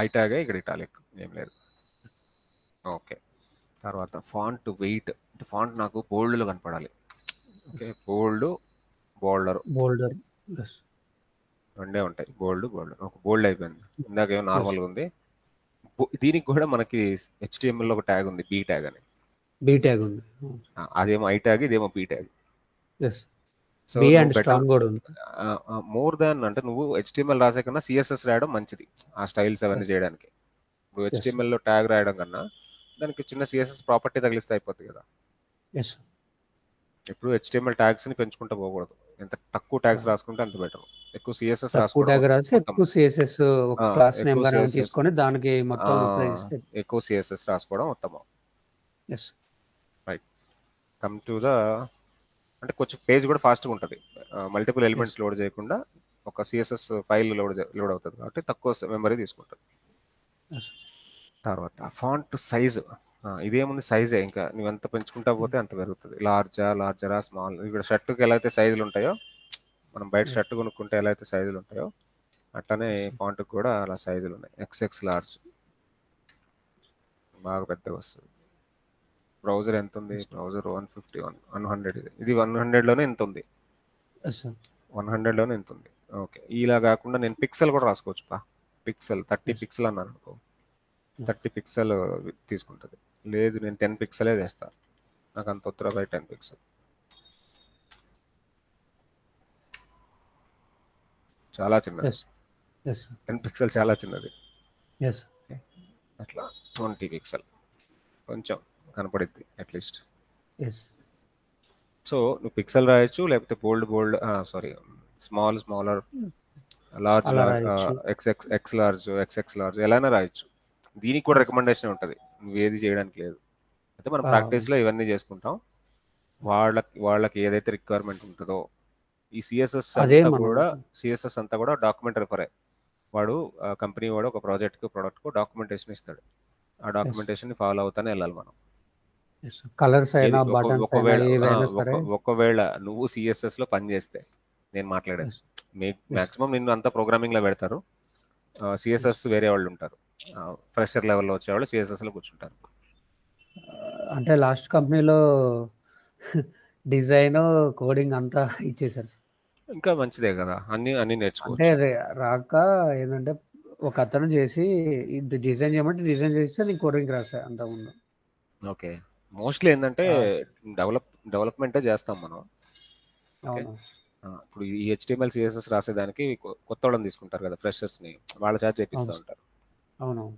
ఐ ట్యాగే ఇక్కడ ఇటాలిక్, ఏం లేదు. ఓకే, తర్వాత ఫాంట్ వెయిట్. అంటే ఫాంట్ నాకు బోల్డ్లో కనపడాలి. ఓకే, బోల్డ్, బోల్డర్ బోల్డర్. ఎస్. రెండే ఉంటాయి, బోల్డ్, బోల్డర్. ఒక బోల్డ్ అయిపోయింది, ఇందాక ఏమో నార్మల్గా ఉంది. దీనికి కూడా మనకి HTML లో ఒక ట్యాగ్ ఉంది, బీ ట్యాగ్ అని. బీ ట్యాగ్ ఉంది. అదేమో ఐ ట్యాగ్, ఇదేమో B tag. Yes. So B నువ్వు అండ్ బెటర్ స్ట్రాంగ్ కూడా ఉంది. మోర్ దాన్ అంటే నువ్వు HTML రాసే కన్నా CSS రాయడం మంచిది ఆ స్టైల్స్ అవన్నీ చేయడానికి. నువ్వు HTML లో ట్యాగ్ రాయడం కన్నా దానికి చిన్న CSS ప్రాపర్టీ తగిలిస్తే అయిపోతుంది కదా. ఎస్. ఎప్పుడు HTML ట్యాగ్స్ ని పెంచుకుంటూ పోకూడదు, ఎంత తక్కువ ట్యాగ్స్ రాసుకుంటే అంత బెటర్. ఎక్కువ CSS తక్కువ రాసుకోవడం ట్యాగ్ రాసి మొత్తం, ఎక్కువ సిఎస్ఎస్ ఒక క్లాస్ నేమ్ ఎక్కువ గానే CSS, తీసుకొని దానికి మొత్తం అప్లై చేస్తే. ఎక్కువ CSS రాసుకోవడం ఉత్తమం. Yes. Right, come to the, అంటే కొంచెం పేజ్ కూడా ఫాస్ట్గా ఉంటుంది. మల్టిపుల్ ఎలిమెంట్స్ లోడ్ చేయకుండా ఒక CSS ఫైల్ లోడ్ అవుతుంది కాబట్టి తక్కువ మెమరీ తీసుకుంటుంది. తర్వాత ఫాంట్ సైజు. ఇదేముంది, సైజే, ఇంకా నువ్వు ఎంత పెంచుకుంటా పోతే అంత పెరుగుతుంది. లార్జరా, స్మాల్. ఇక్కడ షర్ట్కి ఎలా అయితే సైజులు ఉంటాయో, మనం బయట షర్ట్ కొనుక్కుంటే ఎలా అయితే సైజులు ఉంటాయో అట్లనే ఫాంట్కి కూడా అలా సైజులు ఉన్నాయి. XX లార్జ్ బాగా పెద్దగా వస్తుంది. బ్రౌజర్ ఎంత ఉంది, బ్రౌజర్ 151, 100. ఇది 100లోనే ఎంత ఉంది, 100లోనే ఎంత ఉంది. ఓకే, ఇలా కాకుండా నేను పిక్సెల్ కూడా రాసుకోవచ్చు. పిక్సెల్ 30 పిక్సెల్ అన్నాను అనుకో, 30 పిక్సెల్ తీసుకుంటుంది. లేదు నేను 10 పిక్సెలే వేస్తాను, నాకు అంత ఉత్తర బై 10 పిక్సెల్. చాలా చిన్నది, 10 పిక్సెల్ చాలా చిన్నది. అట్లా 20 పిక్సెల్ కొంచెం కనపడిద్ది అట్లీస్ట్. సో నువ్వు పిక్సెల్ రాయొచ్చు, లేకపోతే bold sorry, smaller, large, X large, XX large ఎలానే రాయొచ్చు. దీనికి కూడా రికమెండేషన్ ఉంటుంది, నువ్వు ఏది చేయడానికి లేదు. అయితే మనం ప్రాక్టీస్లో ఇవన్నీ చేసుకుంటాం. వాళ్ళకి ఏదైతే రిక్వైర్మెంట్ ఉంటుందో, ఈ సిఎస్ఎస్ అంతా కూడా డాక్యుమెంట్ రిఫరే. వాడు కంపెనీ వాడు ఒక ప్రోడక్ట్కు డాక్యుమెంటేషన్ ఇస్తాడు, ఆ డాక్యుమెంటేషన్ ఫాలో అవుతానే వెళ్ళాలి మనం. కలర్స్ అయినా బటన్స్ అయినా ఏవైనా సరే. ఒకవేళ నువ్వు CSS లో పని చేస్తే, నేను మాట్లాడేది మాక్సిమం నిన్ను అంతా ప్రోగ్రామింగ్ లో పెడతారు, CSS వేరే వాళ్ళు ఉంటారు, ఫ్రెషర్ లెవెల్లో వచ్చేవాళ్ళు CSS లో కూర్చుంటారు. అంటే లాస్ట్ కంపెనీలో డిజైన్, కోడింగ్ అంతా ఇచ్చేసారు. ఇంకా మంచిదే కదా, అన్ని నేర్చుకోవచ్చు. అంటే రాక ఏంటంటే ఒక అతను చేసి డిజైన్ చేయమంటే డిజైన్ చేస్తే నేను కోడింగ్ రాసా అంతకుముందు. ఓకే, మోస్ట్లీ ఏంటంటే డెవలప్మెంటే చేస్తాం మనం. ఓకే, ఇప్పుడు ఈ HTML CSS రాసేదానికి కొత్త వాళ్ళని తీసుకుంటారు కదా, ఫ్రెషర్స్ని, వాళ్ళ చేత చేపిస్తూ ఉంటారు. అవునవును.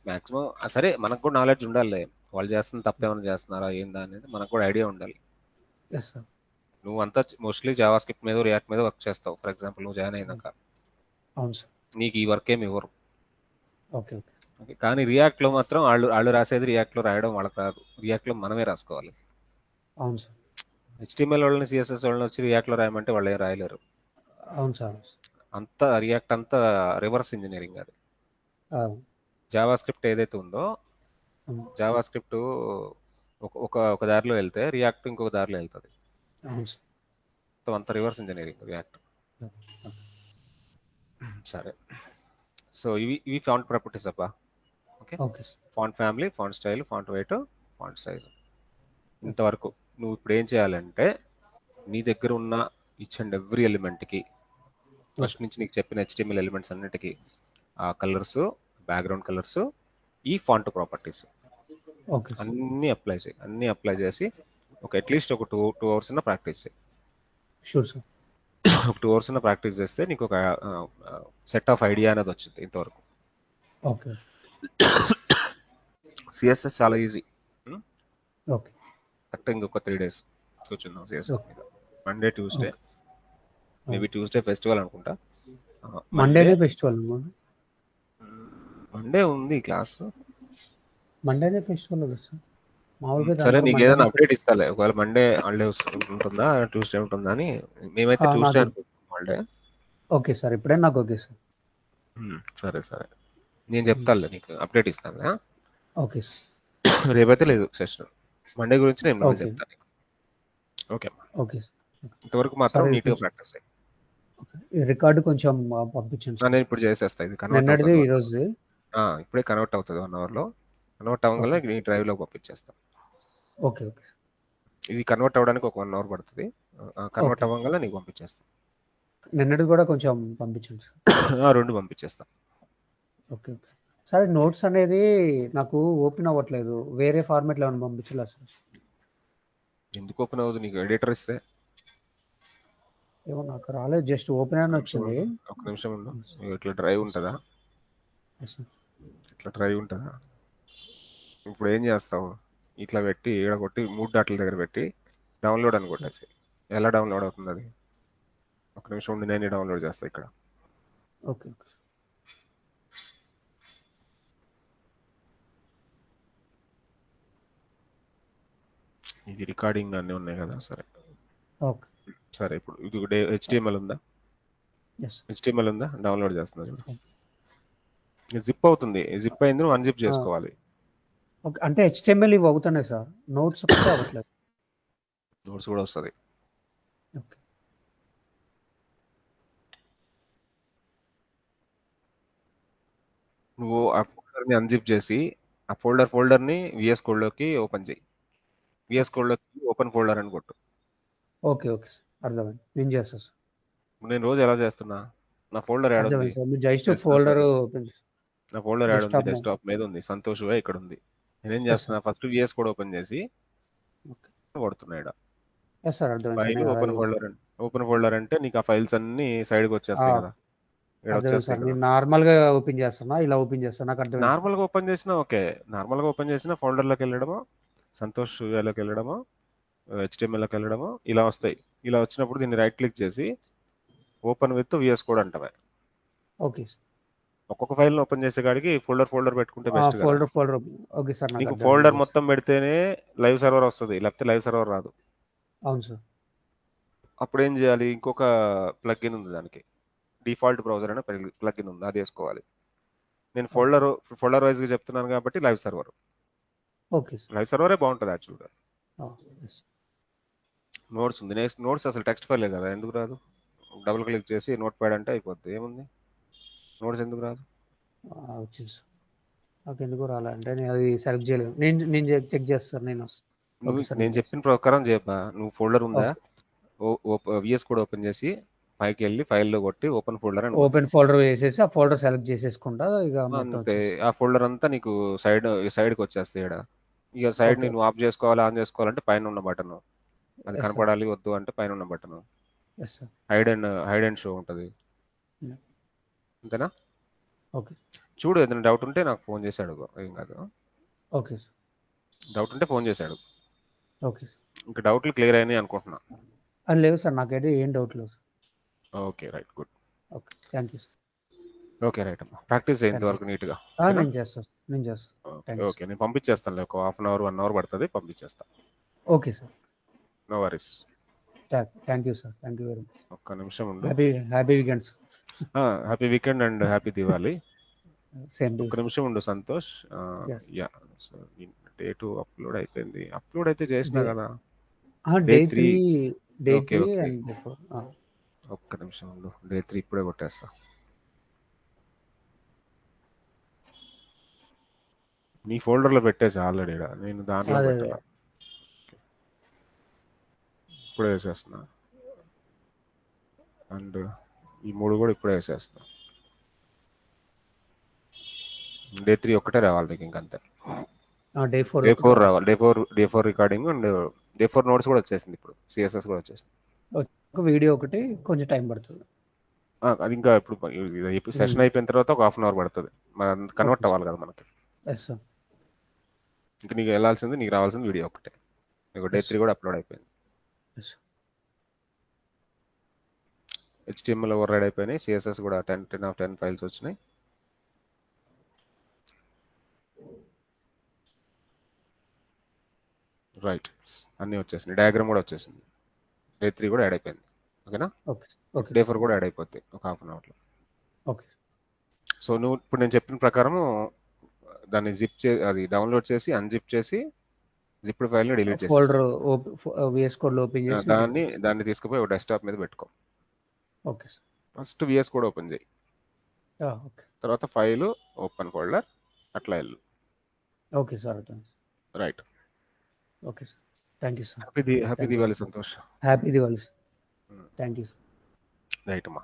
మాక్సిమం సరే, మనకు కూడా నాలెడ్జ్ ఉండాలి, వాళ్ళు చేస్తున్న తప్పేమైనా చేస్తున్నారా ఏందా అనేది మనకు కూడా ఐడియా ఉండాలి. నువ్వు అంతా మోస్ట్లీ జావా స్క్రిప్ట్ మీద, రియాక్ట్ మీద వర్క్ చేస్తావు. ఫర్ ఎగ్జాంపుల్ నువ్వు జాయిన్ అయినాక, అవును సార్, నీకు ఈ వర్క్ ఏమి ఇవ్వరు. ఓకే ఓకే ఓకే, కానీ రియాక్ట్లో మాత్రం వాళ్ళు రాసేది రియాక్ట్లో రాయడం వాళ్ళకి రాదు. రియాక్ట్లో మనమే రాసుకోవాలి. అవును సార్ HTML వాళ్ళని CSS వాళ్ళని వచ్చి రియాక్ట్లో రాయమంటే వాళ్ళు ఏం రాయలేరు. అవును సార్ అంతా రియాక్ట్ అంతా రివర్స్ ఇంజనీరింగ్ అది. అవును జావా స్క్రిప్ట్ ఏదైతే ఉందో, అవును జావా స్క్రిప్ట్ ఒక దారిలో వెళ్తే రియాక్ట్ ఇంకొక దారిలో వెళ్తుంది. అవును సార్ సో అంత రివర్స్ ఇంజనీరింగ్ రియాక్ట్. సరే, సో ఇవి ఫాంట్ ప్రాపర్టీస్ అబ్బా. Okay, okay sir font family, font style, font wait, font size. ఇంతవరకు నువ్వు ఇప్పుడు ఏం చేయాలంటే నీ దగ్గర ఉన్న ఈచ్ అండ్ ఎవ్రీ ఎలిమెంట్కి ఫస్ట్ నుంచి నీకు చెప్పిన HTML ఎలిమెంట్స్ అన్నిటికీ ఆ కలర్స్, బ్యాక్గ్రౌండ్ కలర్స్, ఈ ఫాంట్ ప్రాపర్టీస్ ఓకే సార్ అన్నీ అప్లై చేసి ఒక అట్లీస్ట్ ఒక టూ అవర్స్ ఉన్న ప్రాక్టీస్ చేయి. షూర్ సార్ ఒక 2 అవర్స్ ఉన్న ప్రాక్టీస్ చేస్తే నీకు ఒక సెట్ ఆఫ్ ఐడియా అనేది వచ్చింది. ఇంతవరకు ఓకే CSS చాలా ఈజీ. ఓకే కరెక్ట్ ఇంకొక 3 days కూర్చుందాం CSS మీద. Monday, Tuesday, maybe Tuesday festival అనుకుంటా. మండేనే ఫెస్టివల్ మండే ఉంది క్లాస్. మండేనే ఫెస్టివల్ కదా సార్ మామూలుగా సరే, అందరూ నీకు ఏదైనా మండేనే అప్డేట్ ఇస్తాలే. ఒకవేళ మండే హాలిడే ఉంటుందా, ట్యూస్డే ఉంటుందా అని. మేమైతే ట్యూస్డే నాకు అనుకుంటున్నాం హాలిడే. ఓకే సార్ ఇప్పుడే నాకు ఓకే సార్ సరే సరే, నేను చెప్తానులే, నీకు అప్డేట్ ఇస్తాను. ఓకే సార్ రేపైతే లేదు సెషన్. మండే గురించి నేను నాలెడ్జ్ ఓకే చెప్తాను నీకు. ఓకే, ఓకే ఇంతవరకు మాత్రం సార్ ఇది నీట్గా కొంచెం ప్రాక్టీస్ అయ్యి. ఈ రికార్డు కొంచెం పంపించండి సార్ నేను ఇప్పుడు చేసేస్తా, ఇది కన్వర్ట్ నిన్నటిది అవుతుంది. ఈరోజుది ఇప్పుడే కన్వర్ట్ అవుతుంది 1 అవర్లో. కన్వర్ట్ అవ్వగానే నీ డ్రైవ్లోకి పంపించేస్తాను. ఓకే ఓకే ఇది కన్వర్ట్ అవ్వడానికి ఒక 1 అవర్ పడుతుంది. కన్వర్ట్ ఓకే అవ్వగానే నీకు పంపించేస్తాను. నిన్నటిది కూడా కొంచెం పంపించండి సార్ 2 పంపించేస్తాను. ఓకే ఓకే సార్ నోట్స్ అనేది నాకు ఓపెన్ అవ్వట్లేదు వేరే ఫార్మాట్లో ఏమైనా పంపించలేదు సార్ ఎందుకు ఓపెన్ అవ్వదు? నీకు ఎడిటర్ ఇస్తే. ఏమో నాకు రాలేదు జస్ట్ ఓపెన్ అని వచ్చింది ఒక నిమిషం ఉండు. ఇట్లా డ్రైవ్ ఉంటుందా? ఎస్ సార్ ఇట్లా డ్రైవ్ ఉంటుందా? ఇప్పుడు ఏం చేస్తావు? ఇట్లా పెట్టి ఈడ కొట్టి 3 డాట్ల దగ్గర పెట్టి డౌన్లోడ్ అని కొట్టేసి. ఎలా డౌన్లోడ్ అవుతుంది అది? ఒక నిమిషం ఉండి, నేను డౌన్లోడ్ చేస్తాను ఇక్కడ. ఓకే ఓకే ఇది రికార్డింగ్ అన్నీ ఉన్నాయి కదా. సరే ఓకే సరే, ఇప్పుడు ఇది HTML ఉందా? ఎస్ HTML ఉందా? డౌన్లోడ్ చేస్తున్నా చూడు. జిప్ అవుతుంది. జిప్ అయింది, నువ్వు అన్జిప్ చేసుకోవాలి. ఓకే అంటే HTML ఇవి అవుతున్నాయి సార్ నోట్స్ ఒకటే అవ్వట్లేదు నోట్స్ కూడా వస్తుంది. ఓకే నువ్వు ఆ ఫోల్డర్ని అన్జిప్ చేసి ఆ ఫోల్డర్ని VS కోడ్లోకి ఓపెన్ చేయి. VS కోడ్లోకి ఓపెన్ ఫోల్డర్ అని కొట్టు. ఓకే ఓకే సార్ అర్థమైంది నేను చేస్తాను సార్ నేను రోజు ఎలా చేస్తున్నా? నా ఫోల్డర్ యాడ్ ఉంది, అర్థమైంది సార్ మీరు జస్ట్ డెస్క్టాప్ మీద ఫోల్డర్ ఉంది. ఓపెన్ నా ఫోల్డర్ యాడ్ ఉంది, డెస్క్టాప్ డెస్క్టాప్ మీద ఉంది. సంతోష్ ఇక్కడ ఉంది. నేనేం ఎస్ చేస్తున్నా? Sir first VS code open చేసి ఓకే కొడుతున్నా. ఎస్ సార్ అర్థమైంది సార్ ఫైల్ నేను ఓపెన్ అలాగే ఫోల్డర్, ఓపెన్ ఫోల్డర్ అంటే నీకు ఆ ఫైల్స్ అన్ని సైడ్కి వచ్చేస్తాయి కదా. ఇక్కడ అర్థమైంది వచ్చేస్తాయి సార్ కదా. నేను నార్మల్గా ఓపెన్ చేస్తున్నా ఇలా ఓపెన్ చేస్తాను నాకు అర్థమైంది సార్ నార్మల్గా ఓపెన్ చేసినా ఓకే. నార్మల్గా ఓపెన్ చేసిన ఫోల్డర్లోకి వెళ్ళడమో, సంతోష్ లోకి వెళ్ళడమో, HTMLలోకి వెళ్ళడమో ఇలా వస్తాయి. ఇలా వచ్చినప్పుడు దీన్ని రైట్ క్లిక్ చేసి ఓపెన్ విత్ VS కోడ్ అంటవే. ఓకే సార్ ఒక్కొక్క ఫైల్ని ఓపెన్ చేసే కాడికి ఫోల్డర్ పెట్టుకుంటే బెస్ట్ కదా. ఫోల్డర్ ఓకే సార్ నాకు నీకు అర్థమైంది ఫోల్డర్ మొత్తం పెడితేనే లైవ్ సర్వర్ వస్తుంది, లేకపోతే లైవ్ సర్వర్ రాదు. అవును సార్ అప్పుడు ఏం చేయాలి? ఇంకొక ప్లగ్ఇన్ ఉంది దానికి, డిఫాల్ట్ బ్రౌజర్ అనే ప్లగ్ఇన్ ఉంది, అది వేసుకోవాలి. నేను ఫోల్డర్ వైజ్గా చెప్తున్నాను కాబట్టి live server. Okay sir live సర్వరే బాగుంటుంది యాక్చువల్గా. ఎస్ నోట్స్ ఉంది. నోట్స్ అసలు టెక్స్ట్ ఫైలే కదా, ఎందుకు రాదు? డబుల్ క్లిక్ చేసి నోట్ ప్యాడ్ అంటే అయిపోద్ది. ఏముంది? నోట్స్ ఎందుకు రాదు? వచ్చింది సార్ నాకు ఎందుకు రాలే అంటే నేను అది సెలెక్ట్ చేయలేదు నేను చెక్ చేస్తాను నేను నువ్వు ఓకే సార్ నేను చెప్పిన ప్రకారం చెప్పా. నువ్వు ఫోల్డర్ ఉందా? ఓకే VS కోడ్ ఓపెన్ చేసి పైకి వెళ్ళి ఫైల్లో కొట్టి ఓపెన్ ఫోల్డర్ అని కొట్టు. ఓపెన్ ఫోల్డర్ వేసేసి ఆ ఫోల్డర్ సెలెక్ట్ చేసేసుకుంటా ఇక మొత్తం అంతే, వచ్చేసి ఆ ఫోల్డర్ అంతా నీకు సైడ్కి వచ్చేస్తాయి ఇక్కడ. ఇక సైడ్ ఓకే నేను ఆఫ్ చేసుకోవాలి, ఆన్ చేసుకోవాలంటే పైన ఉన్న బటన్, అది ఎస్ సార్ కనపడాలి వద్దు అంటే పైన ఉన్న button. Yes sir hide and show ఉంటుంది. అంతేనా? ఓకే చూడు, ఏదైనా డౌట్ ఉంటే నాకు ఫోన్ చేసి అడుగు, ఏం కాదు. ఓకే సార్ డౌట్ ఉంటే ఫోన్ చేశాడు. ఓకే ఇంకా డౌట్లు క్లియర్ అయినాయి అనుకుంటున్నా. అది లేదు సార్ నాకైతే ఏం డౌట్ లేదు okay, right, good. Okay thank you sir okay right అమ్మా, ప్రాక్టీస్ అయ్యేంత వరకు నీట్గా. నేను చేస్తాను థ్యాంక్ యూ ఓకే, నేను పంపించేస్తాను, ఒక హాఫ్ అన్ అవర్ 1 అవర్ పడుతుంది, పంపించేస్తాను. Okay sir no worries. Thank you sir thank you very much. ఒక్క నిమిషం ఉండు. Happy weekends. Happy weekend and happy Diwali. Same ఒక్క నిమిషం ఉండు Santosh. Yes. Yeah, so day 2 upload అయిపోయింది. అప్లోడ్ అయితే చేసినా కదా. Day Day 3 Okay, okay. And ఒక్క నిమిషం ఉండు, డే 3 ఇప్పుడే కొట్టేస్తా. నీ ఫోల్డర్లో పెట్టేసి ఆల్రెడీ, నేను దాంట్లో అదే. పెట్టాను. ఇప్పుడే వేసేస్తున్నా, అండ్ ఈ 3 కూడా ఇప్పుడే వేసేస్తున్నా. డే 3 ఒక్కటే రావాలి నీకు, ఇంకంతే. డే డే 4 రావాలి. Day 4 recording and day 4 notes కూడా వచ్చేసింది, ఇప్పుడు సిఎస్ఎస్ కూడా వచ్చేసింది. వీడియో ఒకటి కొంచెం టైం పడుతుంది. అది ఇంకా ఇప్పుడు సెషన్ అయిపోయిన తర్వాత ఒక హాఫ్ అన్ అవర్ పడుతుంది, కన్వర్ట్ అవ్వాలి కదా మనకి. Yes sir. ఇంకా నీకు వెళ్ళాల్సింది, నీకు రావాల్సింది వీడియో ఒకటే. నీకు డే 3 కూడా అప్లోడ్ అయిపోయింది. HTML ఓవర్ రైడ్ అయిపోయినాయి, సిఎస్ఎస్ కూడా 10 of 10 ఫైల్స్ వచ్చినాయి. రైట్, అన్నీ వచ్చేసినాయి, డయాగ్రామ్ కూడా వచ్చేసింది. డే 3 కూడా యాడ్ అయిపోయింది. ఓకేనా? డే 4 కూడా యాడ్ అయిపోద్ది ఒక హాఫ్ అన్ అవర్లో. ఓకే. సో నువ్వు ఇప్పుడు నేను చెప్పిన ప్రకారము దాన్ని అది డౌన్లోడ్ చేసి అన్జిప్ చేసి జిప్డ్ ఫైల్ని డిలీట్ చేసి ఫోల్డర్ విఎస్ కోడ్ ఓపెన్ చేసి దాన్ని తీసుకుపోయి ఒక డెస్క్టాప్ మీద పెట్టుకో. Okay sir. First VS code open చేయి, ఓకే. తర్వాత ఫైల్ ఓపెన్ ఫోల్డర్, అట్లా వెళ్ళు. Okay sir. Right. Okay sir. Thank you sir. Happy Diwali Santosh. Happy Diwali sir. Thank you sir. Right అమ్మా.